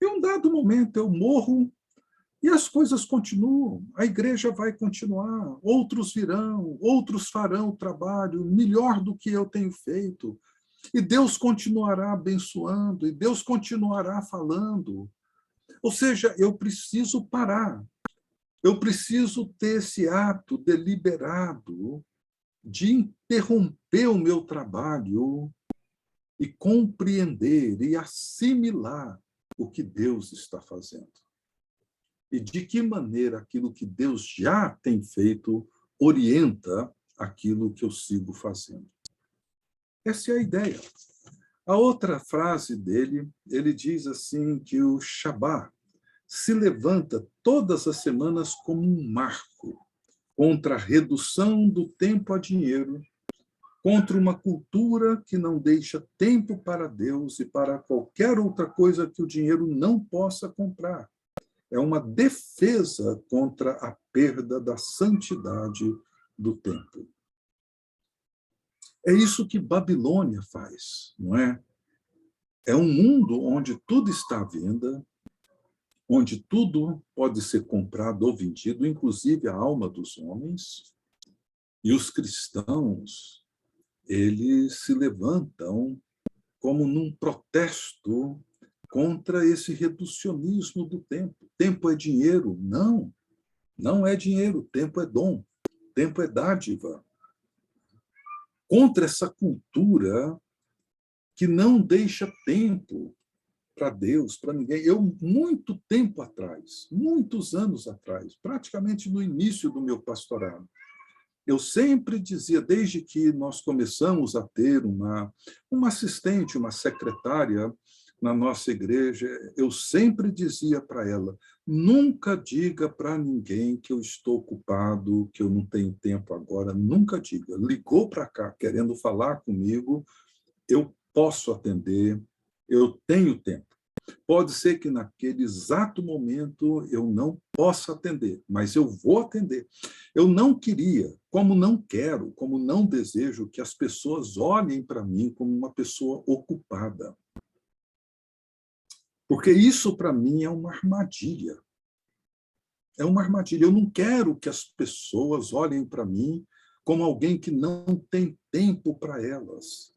E um dado momento eu morro e as coisas continuam, a igreja vai continuar, outros virão, outros farão o trabalho melhor do que eu tenho feito, e Deus continuará abençoando, e Deus continuará falando. Ou seja, eu preciso parar. Eu preciso ter esse ato deliberado de interromper o meu trabalho e compreender e assimilar o que Deus está fazendo. E de que maneira aquilo que Deus já tem feito orienta aquilo que eu sigo fazendo. Essa é a ideia. A outra frase dele, ele diz assim que o Shabat se levanta todas as semanas como um marco contra a redução do tempo a dinheiro, contra uma cultura que não deixa tempo para Deus e para qualquer outra coisa que o dinheiro não possa comprar. É uma defesa contra a perda da santidade do tempo. É isso que Babilônia faz, não é? É um mundo onde tudo está à venda, onde tudo pode ser comprado ou vendido, inclusive a alma dos homens, e os cristãos, eles se levantam como num protesto contra esse reducionismo do tempo. Tempo é dinheiro? Não, não é dinheiro, tempo é dom, tempo é dádiva. Contra essa cultura que não deixa tempo para Deus, para ninguém. Eu, muito tempo atrás, muitos anos atrás, praticamente no início do meu pastorado, eu sempre dizia, desde que nós começamos a ter uma assistente, uma secretária na nossa igreja, eu sempre dizia para ela, nunca diga para ninguém que eu estou ocupado, que eu não tenho tempo agora, nunca diga. Ligou para cá querendo falar comigo, eu posso atender, eu tenho tempo. Pode ser que naquele exato momento eu não possa atender, mas eu vou atender. Eu não queria, como não quero, como não desejo que as pessoas olhem para mim como uma pessoa ocupada. Porque isso, para mim, é uma armadilha. É uma armadilha. Eu não quero que as pessoas olhem para mim como alguém que não tem tempo para elas.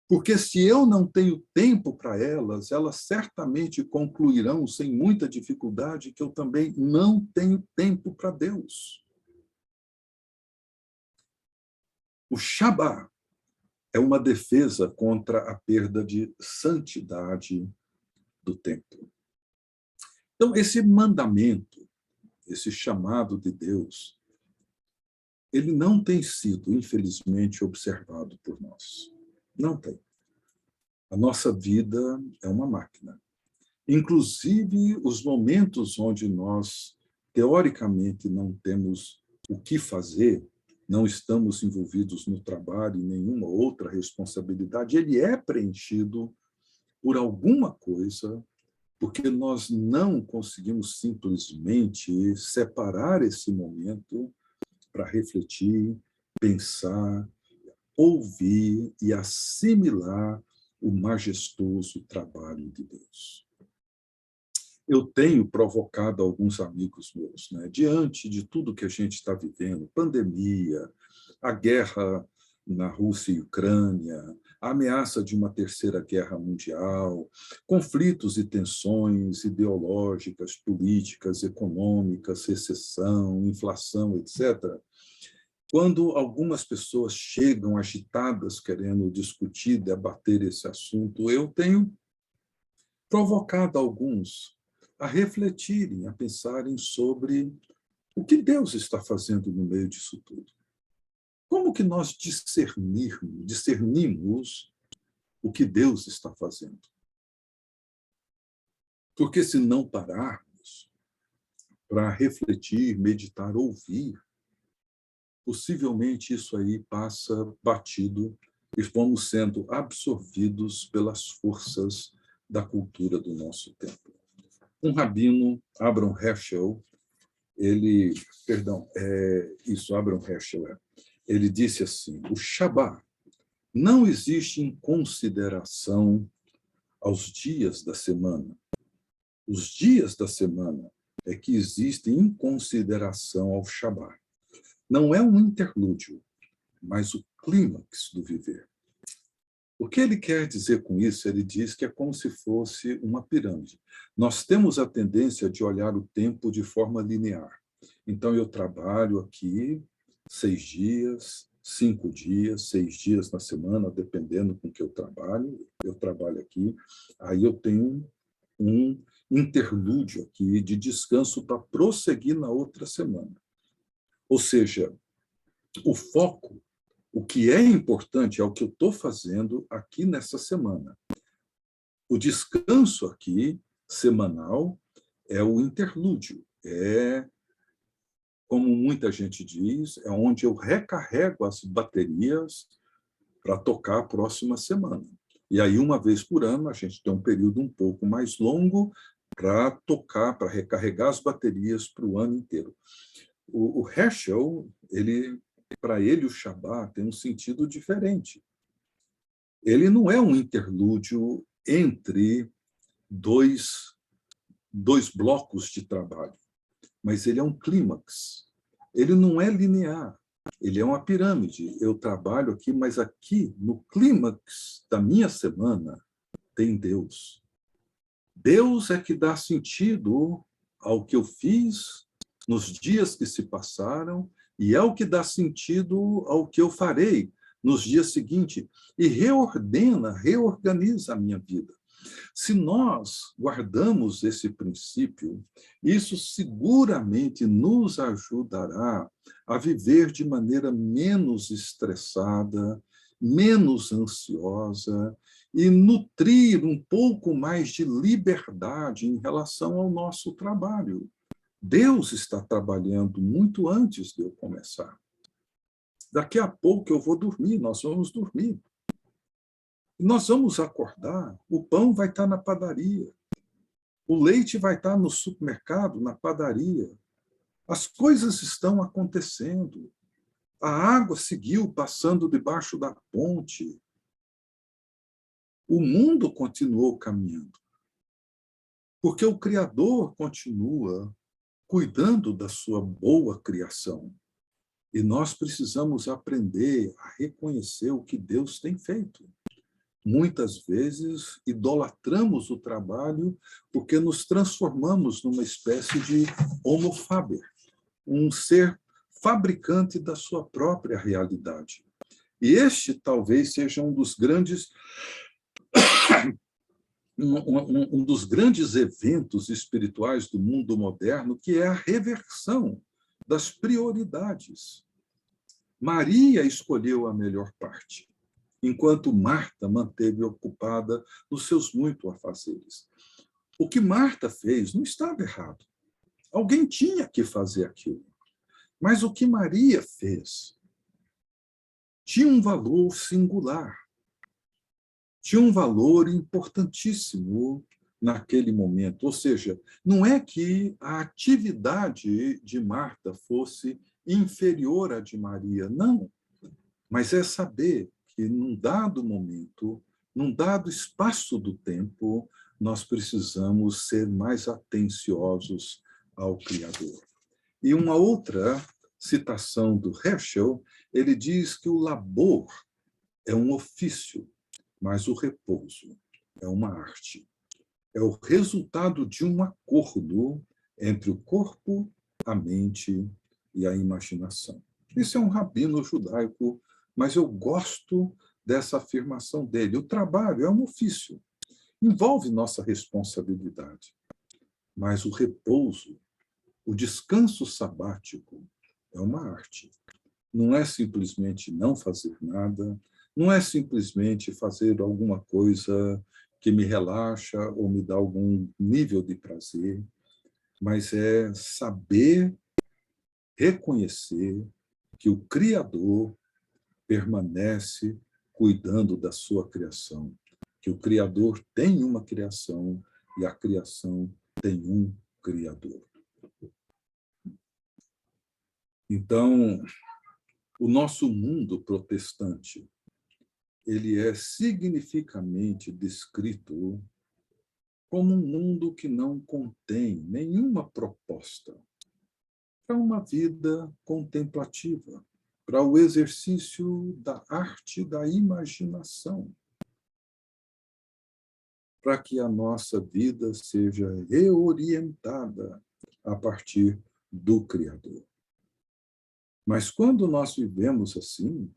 Porque se eu não tenho tempo para elas, elas certamente concluirão sem muita dificuldade que eu também não tenho tempo para Deus. O Shabat é uma defesa contra a perda de santidade do tempo. Então, esse mandamento, esse chamado de Deus, ele não tem sido, infelizmente, observado por nós. Não tem. A nossa vida é uma máquina. Inclusive, os momentos onde nós, teoricamente, não temos o que fazer, não estamos envolvidos no trabalho e nenhuma outra responsabilidade, ele é preenchido por alguma coisa, porque nós não conseguimos simplesmente separar esse momento para refletir, pensar, ouvir e assimilar o majestoso trabalho de Deus. Eu tenho provocado alguns amigos meus, né, diante de tudo que a gente está vivendo, pandemia, a guerra na Rússia e Ucrânia, a ameaça de uma terceira guerra mundial, conflitos e tensões ideológicas, políticas, econômicas, recessão, inflação, etc. Quando algumas pessoas chegam agitadas querendo discutir, debater esse assunto, eu tenho provocado alguns a refletirem, a pensarem sobre o que Deus está fazendo no meio disso tudo. Como que nós discernimos o que Deus está fazendo? Porque se não pararmos para refletir, meditar, ouvir, possivelmente isso aí passa batido e vamos sendo absorvidos pelas forças da cultura do nosso tempo. Um rabino, Abraham Heschel, Abraham Heschel, ele disse assim: o Shabat não existe em consideração aos dias da semana. Os dias da semana é que existem em consideração ao Shabat. Não é um interlúdio, mas o clímax do viver. O que ele quer dizer com isso? Ele diz que é como se fosse uma pirâmide. Nós temos a tendência de olhar o tempo de forma linear. Então, eu trabalho aqui 6 dias, 5 dias, 6 dias na semana, dependendo com que eu trabalho aqui. Aí eu tenho um interlúdio aqui de descanso para prosseguir na outra semana. Ou seja, o foco, o que é importante é o que eu estou fazendo aqui nessa semana. O descanso aqui, semanal, é o interlúdio. É, como muita gente diz, é onde eu recarrego as baterias para tocar a próxima semana. E aí, uma vez por ano, a gente tem um período um pouco mais longo para tocar, para recarregar as baterias para o ano inteiro. O Heschel, para ele, o Shabat tem um sentido diferente. Ele não é um interlúdio entre dois blocos de trabalho, mas ele é um clímax. Ele não é linear, ele é uma pirâmide. Eu trabalho aqui, mas aqui, no clímax da minha semana, tem Deus. Deus é que dá sentido ao que eu fiz nos dias que se passaram e é o que dá sentido ao que eu farei nos dias seguintes e reorganiza a minha vida. Se nós guardamos esse princípio, isso seguramente nos ajudará a viver de maneira menos estressada, menos ansiosa e nutrir um pouco mais de liberdade em relação ao nosso trabalho. Deus está trabalhando muito antes de eu começar. Daqui a pouco eu vou dormir, nós vamos dormir. Nós vamos acordar, o pão vai estar na padaria, o leite vai estar no supermercado, na padaria. As coisas estão acontecendo. A água seguiu passando debaixo da ponte. O mundo continuou caminhando. Porque o Criador continua cuidando da sua boa criação. E nós precisamos aprender a reconhecer o que Deus tem feito. Muitas vezes idolatramos o trabalho porque nos transformamos numa espécie de homo faber, um ser fabricante da sua própria realidade. E este talvez seja um dos grandes eventos espirituais do mundo moderno, que é a reversão das prioridades. Maria escolheu a melhor parte. enquanto Marta manteve ocupada nos seus muitos afazeres. O que Marta fez não estava errado. Alguém tinha que fazer aquilo. Mas o que Maria fez tinha um valor singular, tinha um valor importantíssimo naquele momento. Ou seja, não é que a atividade de Marta fosse inferior à de Maria, não. Mas é saber que, num dado momento, num dado espaço do tempo, nós precisamos ser mais atenciosos ao Criador. E uma outra citação do Herschel, ele diz que o labor é um ofício, mas o repouso é uma arte. É o resultado de um acordo entre o corpo, a mente e a imaginação. Isso é um rabino judaico, mas eu gosto dessa afirmação dele. O trabalho é um ofício, envolve nossa responsabilidade, mas o repouso, o descanso sabático, é uma arte. Não é simplesmente não fazer nada, não é simplesmente fazer alguma coisa que me relaxa ou me dá algum nível de prazer, mas é saber reconhecer que o Criador permanece cuidando da sua criação, que o Criador tem uma criação e a criação tem um Criador. Então, o nosso mundo protestante, ele é significativamente descrito como um mundo que não contém nenhuma proposta para uma vida contemplativa, para o exercício da arte da imaginação, para que a nossa vida seja reorientada a partir do Criador. Mas quando nós vivemos assim,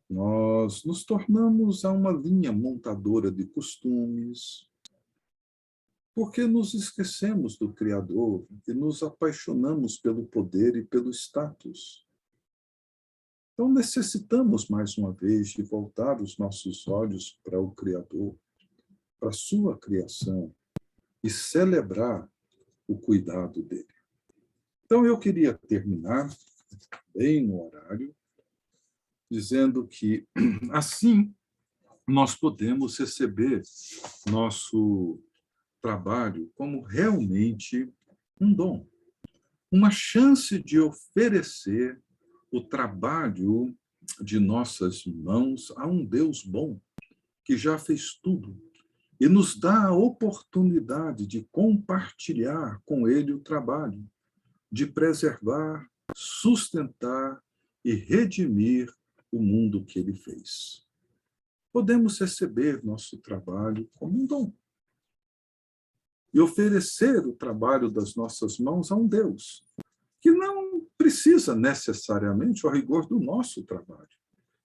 nós nos tornamos a uma linha montadora de costumes, porque nos esquecemos do Criador e nos apaixonamos pelo poder e pelo status. Então, necessitamos, mais uma vez, de voltar os nossos olhos para o Criador, para a sua criação, e celebrar o cuidado dele. Então, eu queria terminar, bem no horário, dizendo que, assim, nós podemos receber nosso trabalho como realmente um dom, uma chance de oferecer o trabalho de nossas mãos a um Deus bom, que já fez tudo, e nos dá a oportunidade de compartilhar com ele o trabalho, de preservar, sustentar e redimir o mundo que ele fez. Podemos receber nosso trabalho como um dom e oferecer o trabalho das nossas mãos a um Deus que não precisa necessariamente, ao rigor, do nosso trabalho,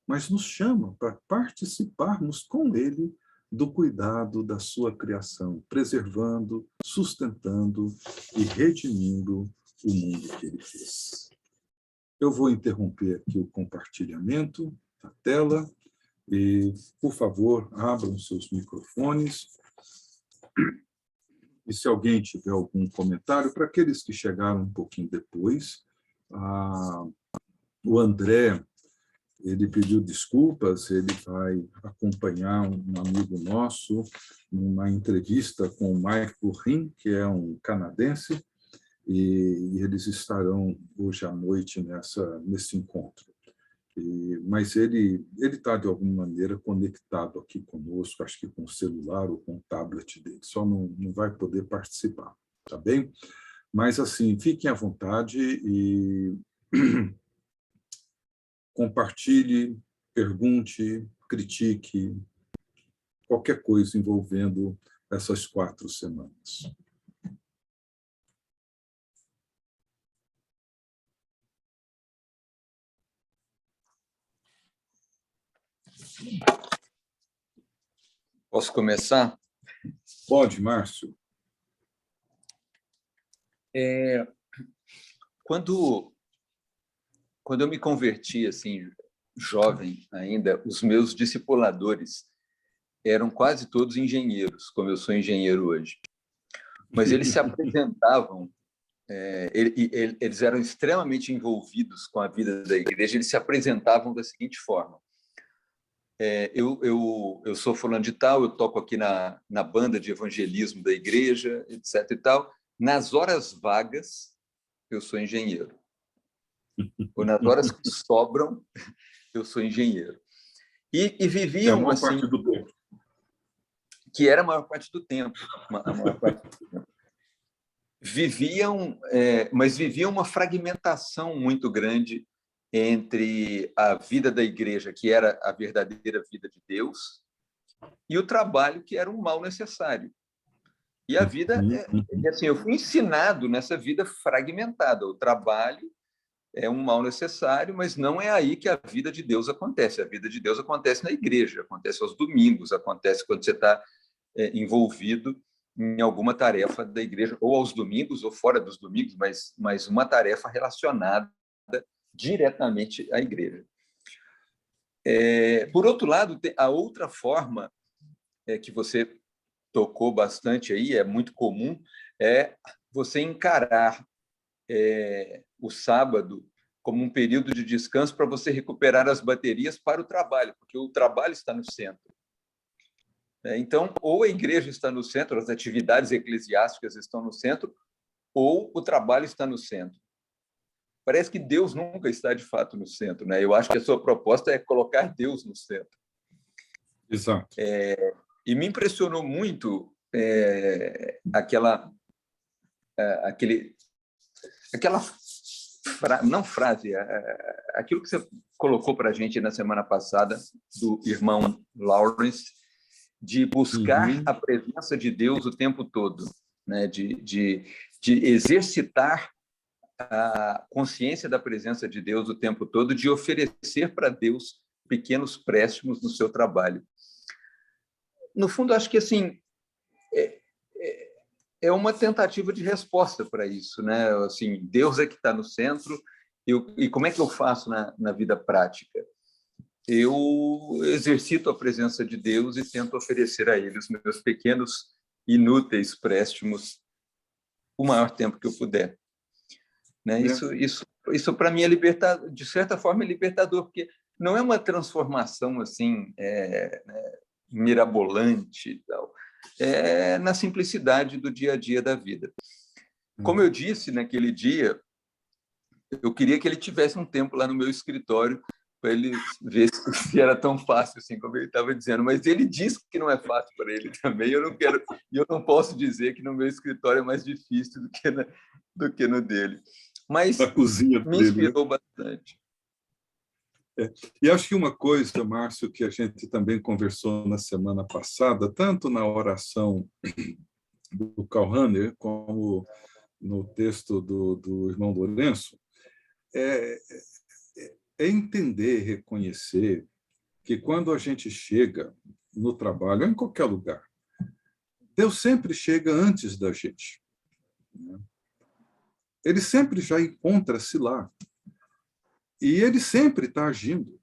mas nos chama para participarmos com ele do cuidado da sua criação, preservando, sustentando e redimindo o mundo que ele fez. Eu vou interromper aqui o compartilhamento da tela e, por favor, abram seus microfones. E se alguém tiver algum comentário, para aqueles que chegaram um pouquinho depois, o André, ele pediu desculpas, ele vai acompanhar um amigo nosso numa entrevista com o Michael Rim, que é um canadense, e eles estarão hoje à noite nesse encontro. Mas ele está, de alguma maneira, conectado aqui conosco, acho que com o celular ou com o tablet dele, só não vai poder participar, tá bem? Mas, assim, fiquem à vontade e compartilhe, pergunte, critique, qualquer coisa envolvendo essas 4 semanas. Posso começar? Pode, Márcio. Quando eu me converti, assim, jovem ainda, os meus discipuladores eram quase todos engenheiros, como eu sou engenheiro hoje. Mas eles se apresentavam, eles eram extremamente envolvidos com a vida da igreja, eles se apresentavam da seguinte forma: eu sou fulano de tal, eu toco aqui na banda de evangelismo da igreja, etc. e tal. Nas horas vagas, eu sou engenheiro. Ou nas horas que sobram, eu sou engenheiro. E viviam a maior assim, parte do tempo. que era a maior parte do tempo. A maior parte do tempo. Mas viviam uma fragmentação muito grande entre a vida da igreja, que era a verdadeira vida de Deus, e o trabalho, que era um mal necessário. E a vida, assim, eu fui ensinado nessa vida fragmentada. O trabalho é um mal necessário, mas não é aí que a vida de Deus acontece. A vida de Deus acontece na igreja, acontece aos domingos, acontece quando você está envolvido em alguma tarefa da igreja, ou aos domingos, ou fora dos domingos, mas uma tarefa relacionada diretamente à igreja. Por outro lado, a outra forma que você tocou bastante aí, é muito comum, é você encarar o sábado como um período de descanso para você recuperar as baterias para o trabalho, porque o trabalho está no centro. Então, ou a igreja está no centro, as atividades eclesiásticas estão no centro, ou o trabalho está no centro. Parece que Deus nunca está, de fato, no centro, né? Eu acho que a sua proposta é colocar Deus no centro. Exato. E me impressionou muito aquela aquilo que você colocou para a gente na semana passada, do irmão Lawrence, de buscar a presença de Deus o tempo todo, né? de exercitar a consciência da presença de Deus o tempo todo, de oferecer para Deus pequenos préstimos no seu trabalho. No fundo, acho que assim é uma tentativa de resposta para isso, né? Assim, Deus é que está no centro. E como é que eu faço na vida prática? Eu exercito a presença de Deus e tento oferecer a Ele os meus pequenos, inúteis préstimos o maior tempo que eu puder. Né? Isso para mim é libertador, de certa forma é libertador, porque não é uma transformação assim mirabolante e tal. É na simplicidade do dia a dia da vida. Como eu disse naquele dia, eu queria que ele tivesse um tempo lá no meu escritório para ele ver se era tão fácil assim como ele estava dizendo, mas ele disse que não é fácil para ele também. Eu não posso dizer que no meu escritório é mais difícil do que no dele. Mas a cozinha me inspirou bastante. E acho que uma coisa, Márcio, que a gente também conversou na semana passada, tanto na oração do Karl Rahner como no texto do irmão Lourenço, é entender, reconhecer que quando a gente chega no trabalho, ou em qualquer lugar, Deus sempre chega antes da gente. Ele sempre já encontra-se lá. E ele sempre está agindo.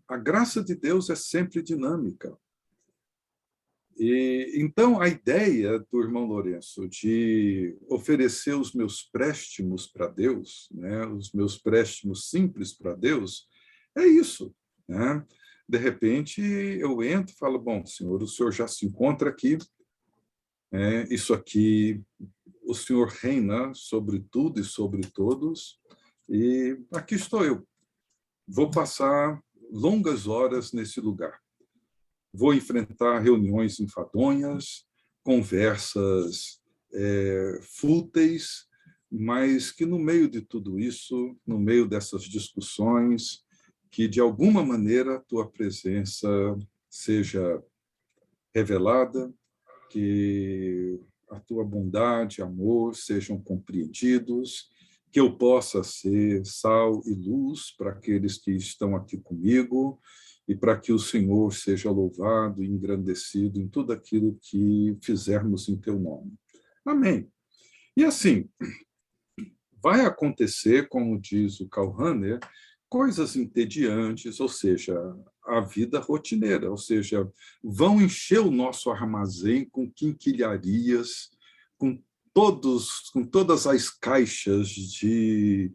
A graça de Deus é sempre dinâmica. E então a ideia do irmão Lourenço de oferecer os meus préstimos para Deus, né, os meus préstimos simples para Deus, é isso, né? De repente eu entro e falo: bom, Senhor, o Senhor já se encontra aqui, isso aqui, o Senhor reina sobre tudo e sobre todos, e aqui estou eu. Vou passar longas horas nesse lugar. Vou enfrentar reuniões enfadonhas, conversas fúteis, mas que no meio de tudo isso, no meio dessas discussões, que de alguma maneira a tua presença seja revelada, que a tua bondade, amor sejam compreendidos, que eu possa ser sal e luz para aqueles que estão aqui comigo, e para que o Senhor seja louvado e engrandecido em tudo aquilo que fizermos em teu nome. Amém. E assim, vai acontecer, como diz o Karl Rahner, coisas entediantes, ou seja, a vida rotineira, ou seja, vão encher o nosso armazém com quinquilharias, com todas as caixas de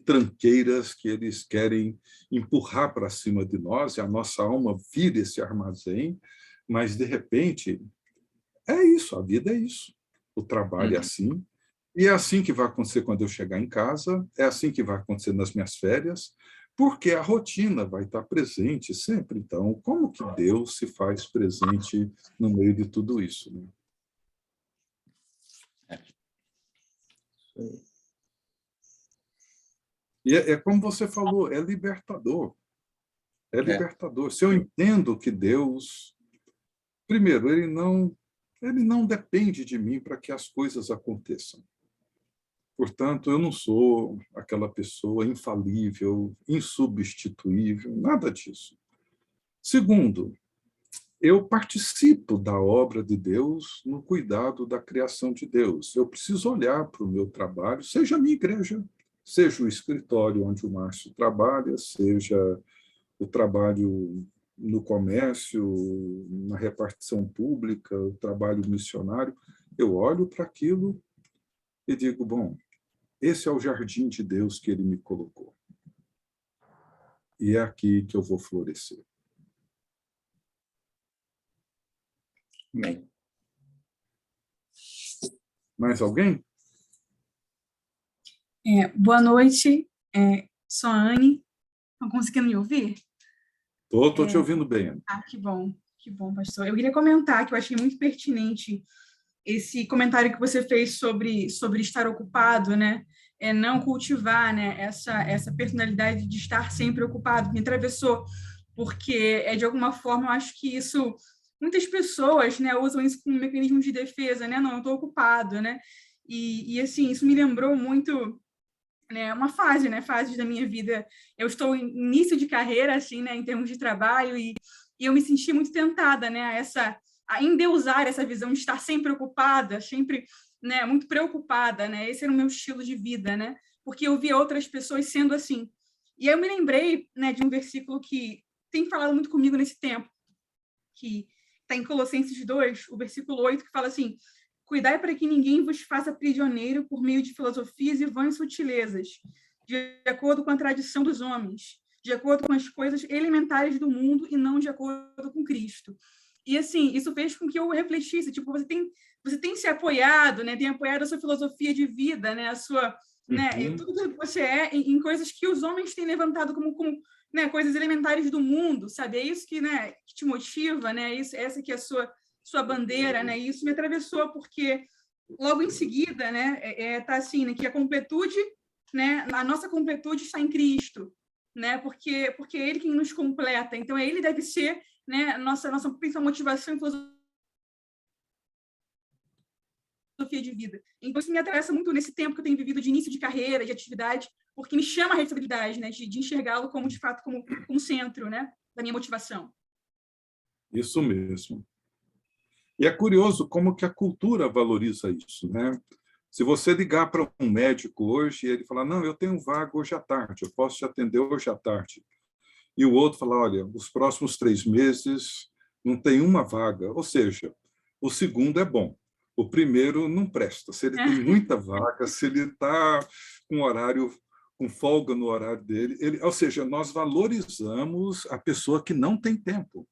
tranqueiras que eles querem empurrar para cima de nós, e a nossa alma vira esse armazém, mas, de repente, é isso, a vida é isso. O trabalho é assim, e é assim que vai acontecer quando eu chegar em casa, é assim que vai acontecer nas minhas férias, porque a rotina vai estar presente sempre. Então, como que Deus se faz presente no meio de tudo isso, né? E é como você falou, é libertador. É libertador. Se eu entendo que Deus, primeiro, ele não depende de mim para que as coisas aconteçam. Portanto, eu não sou aquela pessoa infalível, insubstituível, nada disso. Segundo, eu participo da obra de Deus no cuidado da criação de Deus. Eu preciso olhar para o meu trabalho, seja a minha igreja, seja o escritório onde o Márcio trabalha, seja o trabalho no comércio, na repartição pública, o trabalho missionário. Eu olho para aquilo e digo, bom, esse é o jardim de Deus que ele me colocou. E é aqui que eu vou florescer. Amém. Mais alguém? Boa noite, sou a Anne. Estão conseguindo me ouvir? Estou te ouvindo bem. Que bom, pastor. Eu queria comentar que eu achei muito pertinente esse comentário que você fez sobre estar ocupado, né? Não cultivar, né, essa personalidade de estar sempre ocupado, me atravessou, porque, de alguma forma, eu acho que isso, muitas pessoas, né, usam isso como um mecanismo de defesa, né? Não, eu estou ocupado, né? E, assim, isso me lembrou muito, né, uma fase, né, fases da minha vida. Eu estou em início de carreira, assim, né, em termos de trabalho, e eu me senti muito tentada, né, a endeusar essa visão de estar sempre ocupada, sempre, né, muito preocupada, né, esse era o meu estilo de vida, né, porque eu via outras pessoas sendo assim. E aí eu me lembrei, né, de um versículo que tem falado muito comigo nesse tempo, que está em Colossenses 2, o versículo 8, que fala assim: cuidai para que ninguém vos faça prisioneiro por meio de filosofias e vãs sutilezas, de acordo com a tradição dos homens, de acordo com as coisas elementares do mundo e não de acordo com Cristo. E, assim, isso fez com que eu refletisse, tipo, você tem se apoiado, né, tem apoiado a sua filosofia de vida, né, a sua, né, tudo que você é em coisas que os homens têm levantado como né, coisas elementares do mundo, sabe? É isso que, né, que te motiva, né? Essa que é a sua bandeira, né? E isso me atravessou porque logo em seguida, né, tá assim, né, que a completude, né, a nossa completude está em Cristo, né? Porque é ele quem nos completa. Então ele deve ser, né, nossa principal motivação e filosofia de vida. Então isso me atravessa muito nesse tempo que eu tenho vivido de início de carreira, de atividade, porque me chama a responsabilidade, né, de enxergá-lo como, de fato, como centro, né, da minha motivação. Isso mesmo. E é curioso como que a cultura valoriza isso, né? Se você ligar para um médico hoje e ele falar, não, eu tenho vaga hoje à tarde, eu posso te atender hoje à tarde. E o outro falar, olha, os próximos 3 meses não tem uma vaga. Ou seja, o segundo é bom. O primeiro não presta. Se ele tem muita vaga, se ele está com horário, com folga no horário dele, ou seja, nós valorizamos a pessoa que não tem tempo.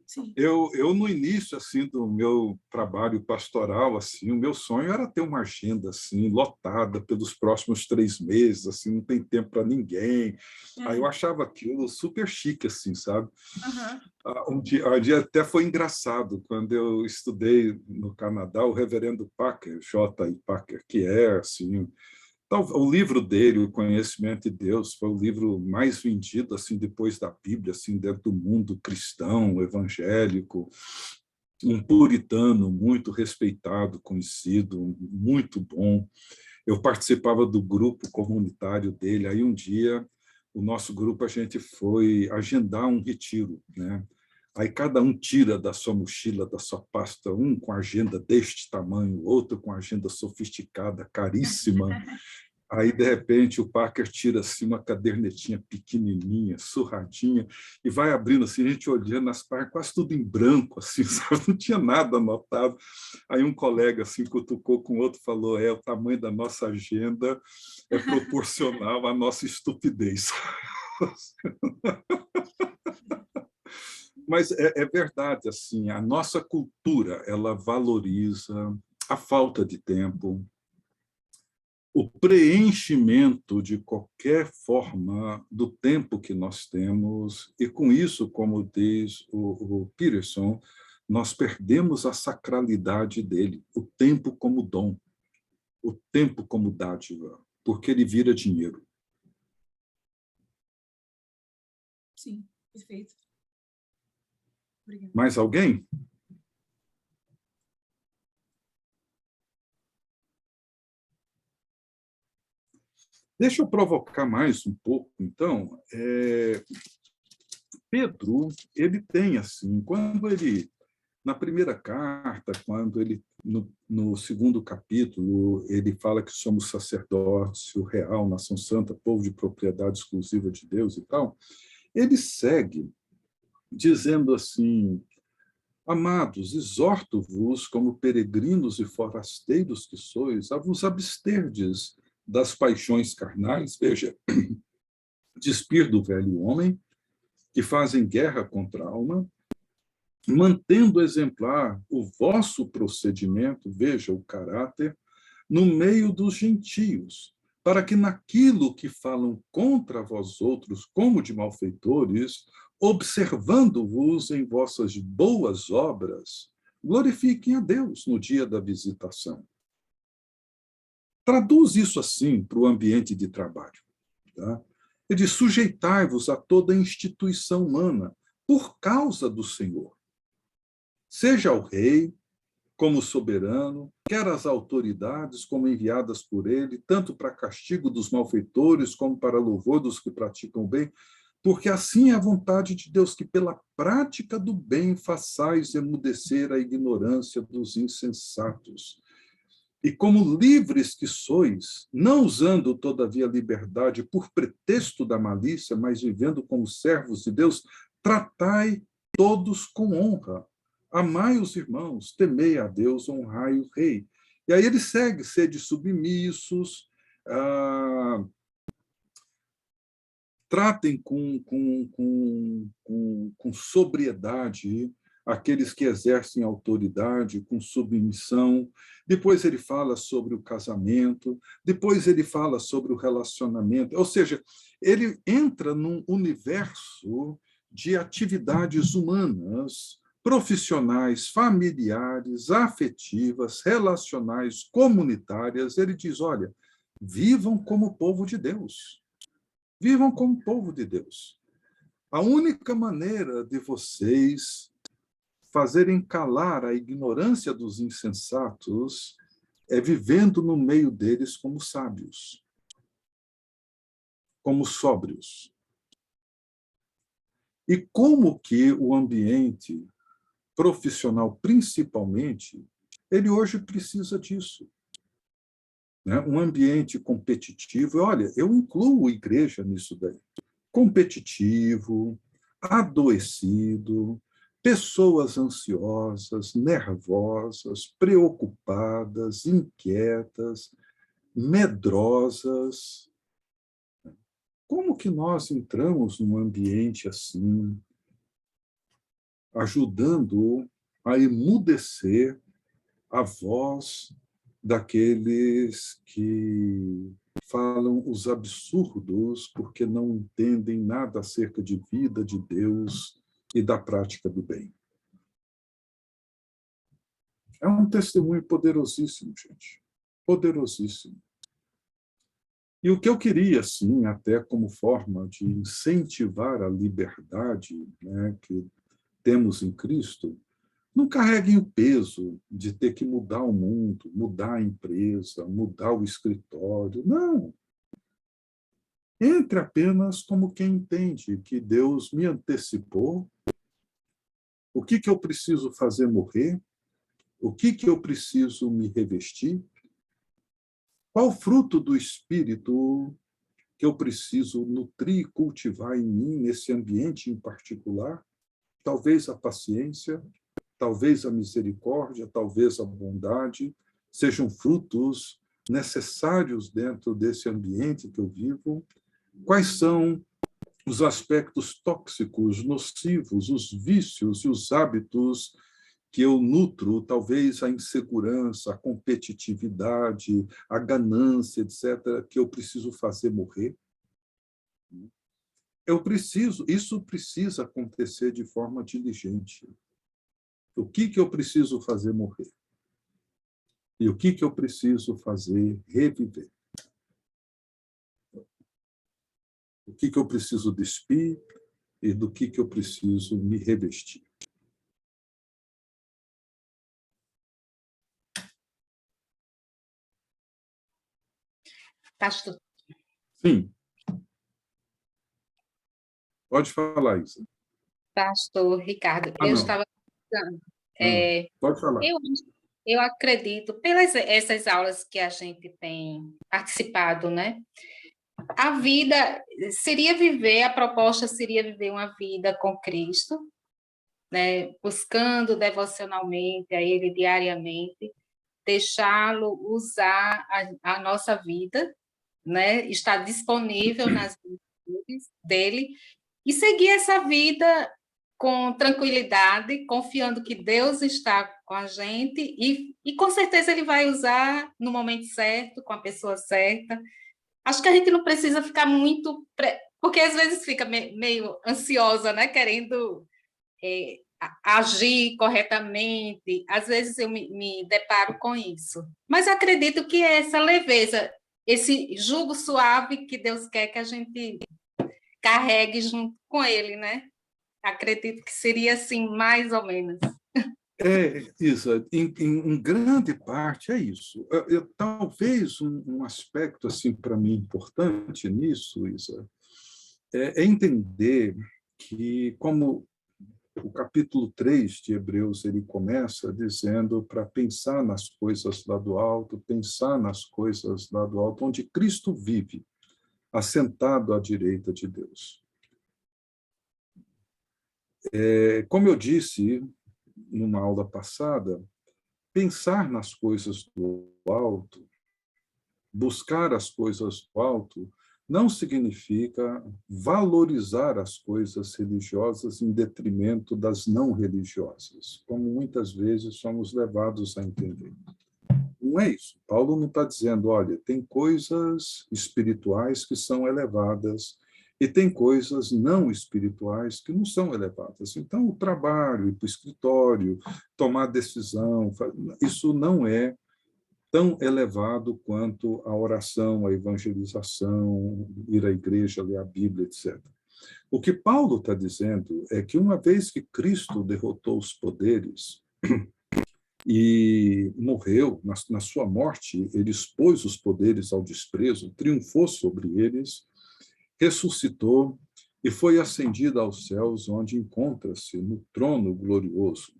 Sim. Eu no início assim do meu trabalho pastoral, assim, o meu sonho era ter uma agenda assim lotada pelos próximos 3 meses, assim, não tem tempo para ninguém. Aí eu achava aquilo super chique, assim, sabe? Um dia até foi engraçado quando eu estudei no Canadá, o Reverendo Packer, J.I. Packer, que é assim, o livro dele, O Conhecimento de Deus, foi o livro mais vendido assim depois da Bíblia, assim dentro do mundo cristão, evangélico, um puritano muito respeitado, conhecido, muito bom. Eu participava do grupo comunitário dele. Aí um dia o nosso grupo a gente foi agendar um retiro, né? Aí cada um tira da sua mochila, da sua pasta, um com agenda deste tamanho, outro com agenda sofisticada, caríssima. Aí, de repente, o Parker tira assim uma cadernetinha pequenininha, surradinha, e vai abrindo assim, a gente olhando as páginas, quase tudo em branco, assim, sabe? Não tinha nada anotado. Aí um colega assim cutucou com o outro, falou: o tamanho da nossa agenda é proporcional à nossa estupidez. Mas é verdade, assim, a nossa cultura, ela valoriza a falta de tempo, o preenchimento de qualquer forma do tempo que nós temos, e com isso, como diz o Peterson, nós perdemos a sacralidade dele, o tempo como dom, o tempo como dádiva, porque ele vira dinheiro. Sim, perfeito. Obrigada. Mais alguém? Deixa eu provocar mais um pouco, então. Pedro, ele tem assim, quando ele, na primeira carta, quando ele, no segundo capítulo, ele fala que somos sacerdócio real, nação santa, povo de propriedade exclusiva de Deus e tal, ele segue dizendo assim: amados, exorto-vos, como peregrinos e forasteiros que sois, a vos absterdes das paixões carnais, veja, despir do velho homem, que fazem guerra contra a alma, mantendo exemplar o vosso procedimento, veja o caráter, no meio dos gentios, para que naquilo que falam contra vós outros, como de malfeitores, observando-vos em vossas boas obras, glorifiquem a Deus no dia da visitação. Traduz isso assim para o ambiente de trabalho. Tá? Ele diz: sujeitai-vos a toda instituição humana por causa do Senhor. Seja o rei como soberano, quer as autoridades como enviadas por ele, tanto para castigo dos malfeitores como para louvor dos que praticam o bem, porque assim é a vontade de Deus, que pela prática do bem façais emudecer a ignorância dos insensatos. E como livres que sois, não usando todavia a liberdade por pretexto da malícia, mas vivendo como servos de Deus, tratai todos com honra. Amai os irmãos, temei a Deus, honrai o rei. E aí ele segue: sede submissos, tratem com sobriedade aqueles que exercem autoridade, com submissão. Depois ele fala sobre o casamento, depois ele fala sobre o relacionamento, ou seja, ele entra num universo de atividades humanas, profissionais, familiares, afetivas, relacionais, comunitárias. Ele diz: olha, vivam como povo de Deus. Vivam como povo de Deus. A única maneira de vocês fazerem calar a ignorância dos insensatos é vivendo no meio deles como sábios, como sóbrios. E como que o ambiente profissional, principalmente, ele hoje precisa disso. Né? Um ambiente competitivo. Olha, eu incluo a igreja nisso daí. Competitivo, adoecido, pessoas ansiosas, nervosas, preocupadas, inquietas, medrosas. Como que nós entramos num ambiente assim, ajudando a emudecer a voz daqueles que falam os absurdos porque não entendem nada acerca de vida, de Deus e da prática do bem? É um testemunho poderosíssimo, gente. Poderosíssimo. E o que eu queria, assim, até como forma de incentivar a liberdade, né, que temos em Cristo, não carreguem o peso de ter que mudar o mundo, mudar a empresa, mudar o escritório. Não. Entre apenas como quem entende que Deus me antecipou, o que eu preciso fazer morrer, o que eu preciso me revestir, Qual fruto do Espírito que eu preciso nutrir e cultivar em mim, nesse ambiente em particular? Talvez a paciência, talvez a misericórdia, talvez a bondade, sejam frutos necessários dentro desse ambiente que eu vivo. Quais são os aspectos tóxicos, nocivos, os vícios e os hábitos que eu nutro, talvez a insegurança, a competitividade, a ganância, etc., que eu preciso fazer morrer? Isso precisa acontecer de forma diligente. O que eu preciso fazer morrer? E o que eu preciso fazer reviver? O que eu preciso despir e do que eu preciso me revestir? Pastor, Sim. Pode falar, Isa. Pastor Ricardo, Ah, eu não. estava pensando, Pode falar. eu acredito, pelas essas aulas que a gente tem participado, né? A vida a proposta seria viver uma vida com Cristo, né? Buscando devocionalmente a Ele diariamente, deixá-lo usar a nossa vida, né? Estar disponível nas virtudes dele e seguir essa vida com tranquilidade, confiando que Deus está com a gente e com certeza Ele vai usar no momento certo, com a pessoa certa. Acho que a gente não precisa ficar muito... Porque às vezes fica meio ansiosa, né? Querendo agir corretamente. Às vezes eu me deparo com isso. Mas acredito que é essa leveza, esse jugo suave que Deus quer que a gente carregue junto com Ele, né? Acredito que seria assim, mais ou menos. Isa, em grande parte é isso. Talvez um aspecto assim para mim importante nisso, Isa, é entender que, como o capítulo 3 de Hebreus ele começa dizendo para pensar nas coisas lá do alto, pensar nas coisas lá do alto, onde Cristo vive, assentado à direita de Deus. Como eu disse numa aula passada, pensar nas coisas do alto, buscar as coisas do alto, não significa valorizar as coisas religiosas em detrimento das não religiosas, como muitas vezes somos levados a entender. Não é isso. Paulo não está dizendo, olha, tem coisas espirituais que são elevadas e tem coisas não espirituais que não são elevadas. Então, o trabalho, ir para o escritório, tomar decisão, isso não é tão elevado quanto a oração, a evangelização, ir à igreja, ler a Bíblia, etc. O que Paulo está dizendo é que uma vez que Cristo derrotou os poderes e morreu, na sua morte, ele expôs os poderes ao desprezo, triunfou sobre eles, ressuscitou e foi ascendido aos céus, onde encontra-se no trono glorioso,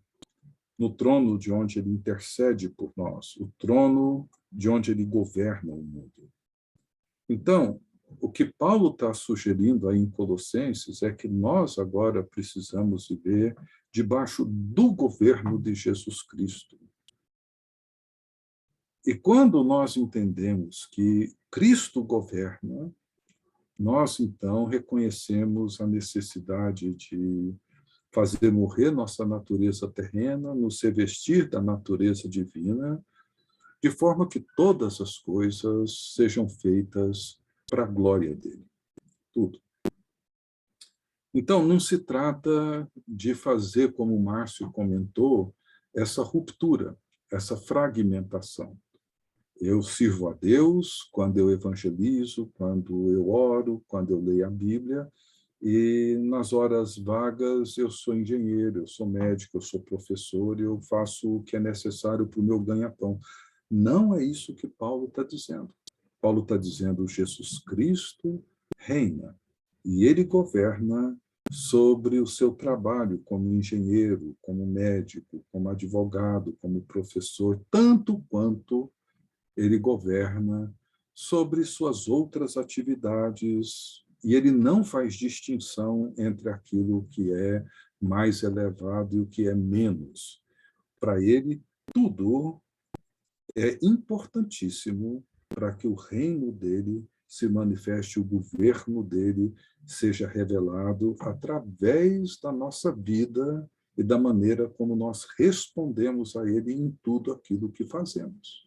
no trono de onde ele intercede por nós, o trono de onde ele governa o mundo. Então, o que Paulo está sugerindo aí em Colossenses é que nós agora precisamos viver debaixo do governo de Jesus Cristo. E quando nós entendemos que Cristo governa, nós, então, reconhecemos a necessidade de fazer morrer nossa natureza terrena, nos revestir da natureza divina, de forma que todas as coisas sejam feitas para a glória dele. Tudo. Então, não se trata de fazer, como o Márcio comentou, essa ruptura, essa fragmentação. Eu sirvo a Deus quando eu evangelizo, quando eu oro, quando eu leio a Bíblia, e nas horas vagas eu sou engenheiro, eu sou médico, eu sou professor, eu faço o que é necessário para o meu ganha-pão. Não é isso que Paulo está dizendo. Paulo está dizendo Jesus Cristo reina, e ele governa sobre o seu trabalho como engenheiro, como médico, como advogado, como professor, tanto quanto ele governa sobre suas outras atividades, e ele não faz distinção entre aquilo que é mais elevado e o que é menos. Para ele, tudo é importantíssimo para que o reino dele se manifeste, o governo dele seja revelado através da nossa vida e da maneira como nós respondemos a ele em tudo aquilo que fazemos.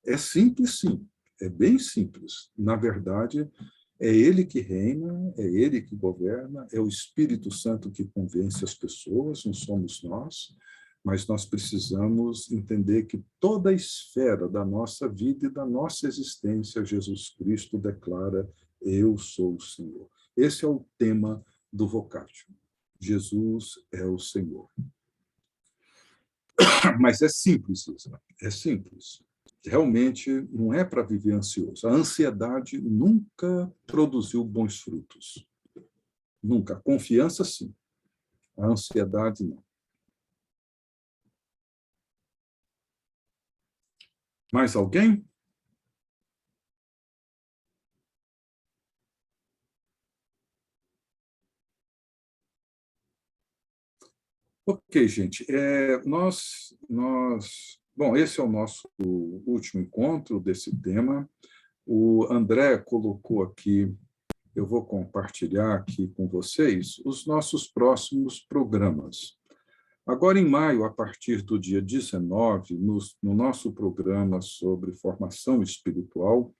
É simples, sim. É bem simples. Na verdade, é ele que reina, é ele que governa, é o Espírito Santo que convence as pessoas, não somos nós, mas nós precisamos entender que toda a esfera da nossa vida e da nossa existência, Jesus Cristo declara: eu sou o Senhor. Esse é o tema do Vocatio. Jesus é o Senhor. Mas é simples, Isla, é simples. Realmente não é para viver ansioso. A ansiedade nunca produziu bons frutos. Nunca. A confiança, sim. A ansiedade, não. Mais alguém? Ok, gente. Bom, esse é o nosso último encontro desse tema. O André colocou aqui, eu vou compartilhar aqui com vocês os nossos próximos programas. Agora, em maio, a partir do dia 19, no nosso programa sobre formação espiritual,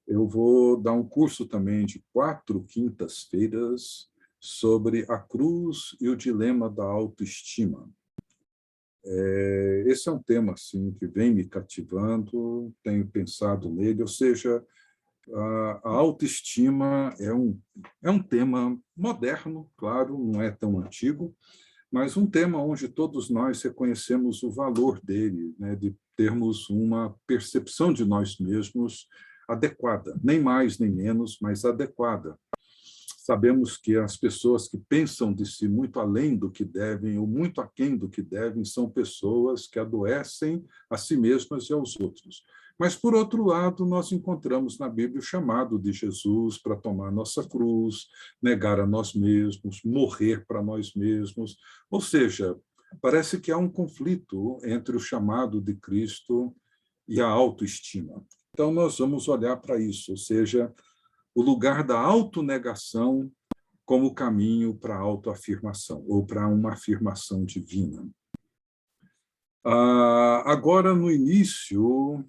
eu vou dar um curso também de 4 quintas-feiras sobre a cruz e o dilema da autoestima. Esse é um tema assim, que vem me cativando, tenho pensado nele, ou seja, a autoestima é um tema moderno, claro, não é tão antigo, mas um tema onde todos nós reconhecemos o valor dele, né, de termos uma percepção de nós mesmos adequada, nem mais nem menos, mas adequada. Sabemos que as pessoas que pensam de si muito além do que devem ou muito aquém do que devem são pessoas que adoecem a si mesmas e aos outros. Mas, por outro lado, nós encontramos na Bíblia o chamado de Jesus para tomar nossa cruz, negar a nós mesmos, morrer para nós mesmos. Ou seja, parece que há um conflito entre o chamado de Cristo e a autoestima. Então, nós vamos olhar para isso, ou seja, o lugar da autonegação como caminho para a autoafirmação, ou para uma afirmação divina. Agora, no início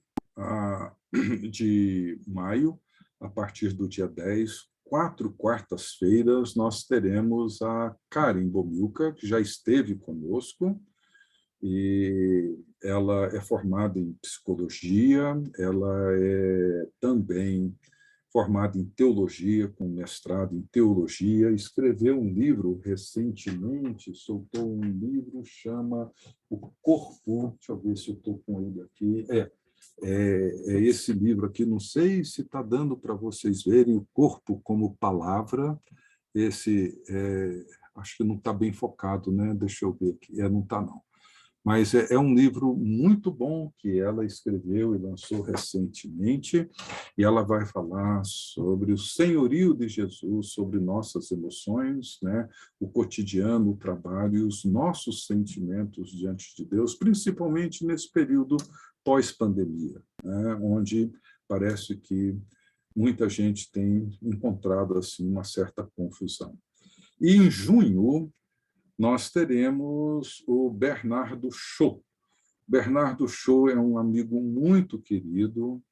de maio, a partir do dia 10, 4 quartas-feiras, nós teremos a Karen Bomilca, que já esteve conosco, e ela é formada em psicologia, ela é também formada em teologia, com mestrado em teologia, escreveu um livro recentemente, soltou um livro, chama O Corpo, deixa eu ver se eu estou com ele aqui, é esse livro aqui, não sei se está dando para vocês verem, O Corpo como Palavra, acho que não está bem focado, né? Deixa eu ver aqui, não está não. Mas é um livro muito bom que ela escreveu e lançou recentemente, e ela vai falar sobre o senhorio de Jesus, sobre nossas emoções, né? O cotidiano, o trabalho e os nossos sentimentos diante de Deus, principalmente nesse período pós-pandemia, né? Onde parece que muita gente tem encontrado assim, uma certa confusão. E em junho, nós teremos o Bernardo Shaw. Bernardo Shaw é um amigo muito querido,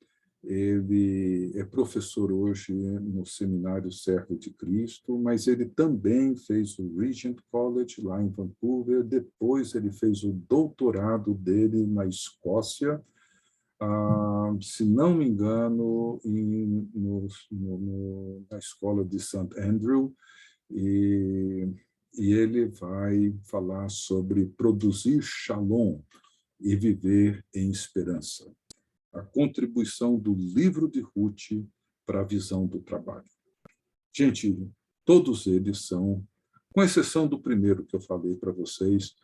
ele é professor hoje no Seminário Servo de Cristo, mas ele também fez o Regent College, lá em Vancouver, depois ele fez o doutorado dele na Escócia, se não me engano, na escola de St. Andrew, e ele vai falar sobre produzir shalom e viver em esperança. A contribuição do livro de Ruth para a visão do trabalho. Gente, todos eles são, com exceção do primeiro que eu falei para vocês,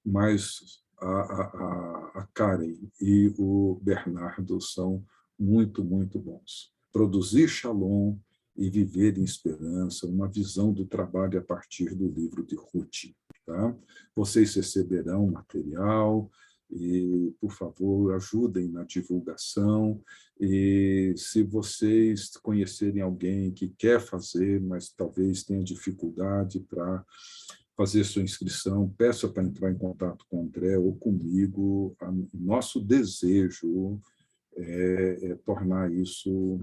mas a Karen e o Bernardo são muito, muito bons. Produzir Shalom e Viver em Esperança, uma visão do trabalho a partir do livro de Ruth. Tá? Vocês receberão material e, por favor, ajudem na divulgação. E se vocês conhecerem alguém que quer fazer, mas talvez tenha dificuldade para fazer sua inscrição, peça para entrar em contato com o André ou comigo. O nosso desejo é tornar isso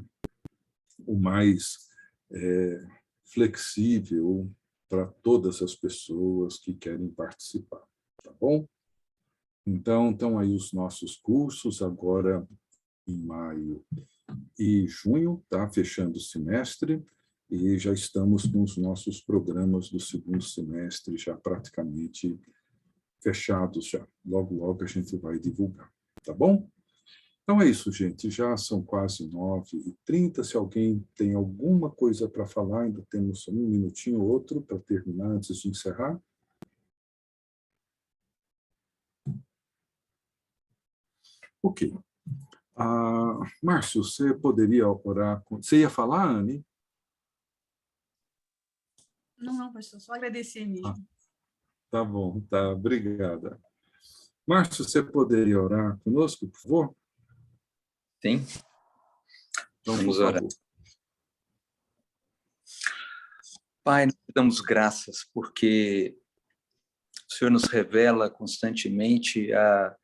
o mais flexível para todas as pessoas que querem participar, tá bom? Então, estão aí os nossos cursos, agora em maio e junho, tá? Fechando o semestre, e já estamos com os nossos programas do segundo semestre já praticamente fechados já. Logo, logo a gente vai divulgar, tá bom? Então é isso, gente. Já são quase 9h30. Se alguém tem alguma coisa para falar, ainda temos um minutinho ou outro para terminar antes de encerrar. Ok. Márcio, você poderia orar? Você ia falar, Anne? Não, pastor, só agradecer mesmo. Tá bom, tá. Obrigada. Márcio, você poderia orar conosco, por favor? Sim. Então, Vamos orar. Pai, nós te damos graças porque o Senhor nos revela constantemente a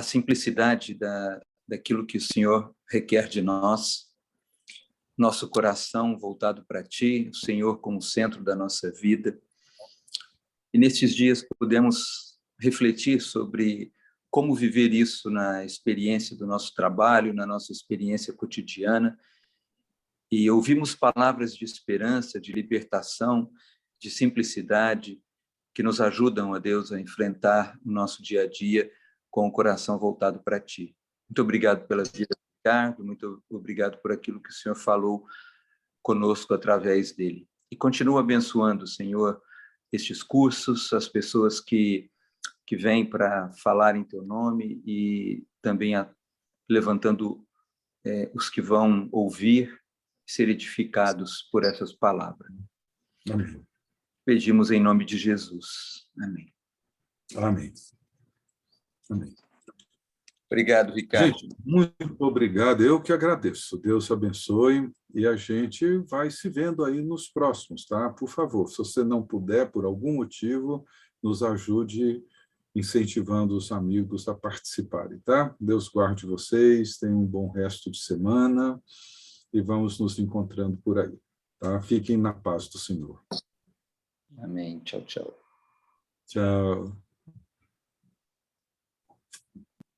simplicidade daquilo que o Senhor requer de nós, nosso coração voltado para Ti, o Senhor como centro da nossa vida. E nestes dias podemos refletir sobre como viver isso na experiência do nosso trabalho, na nossa experiência cotidiana. E ouvimos palavras de esperança, de libertação, de simplicidade, que nos ajudam, a Deus, a enfrentar o nosso dia a dia com o coração voltado para Ti. Muito obrigado pela vida do Ricardo, muito obrigado por aquilo que o Senhor falou conosco através dele. E continua abençoando, Senhor, estes cursos, as pessoas que vêm para falar em Teu nome e também levantando os que vão ouvir e ser edificados por essas palavras. Amém. Pedimos em nome de Jesus. Amém. Amém. Amém. Obrigado, Ricardo. Gente, muito obrigado. Eu que agradeço. Deus abençoe e a gente vai se vendo aí nos próximos, tá? Por favor, se você não puder, por algum motivo, nos ajude incentivando os amigos a participarem, tá? Deus guarde vocês, tenham um bom resto de semana e vamos nos encontrando por aí, tá? Fiquem na paz do Senhor. Amém. Tchau, tchau. Tchau.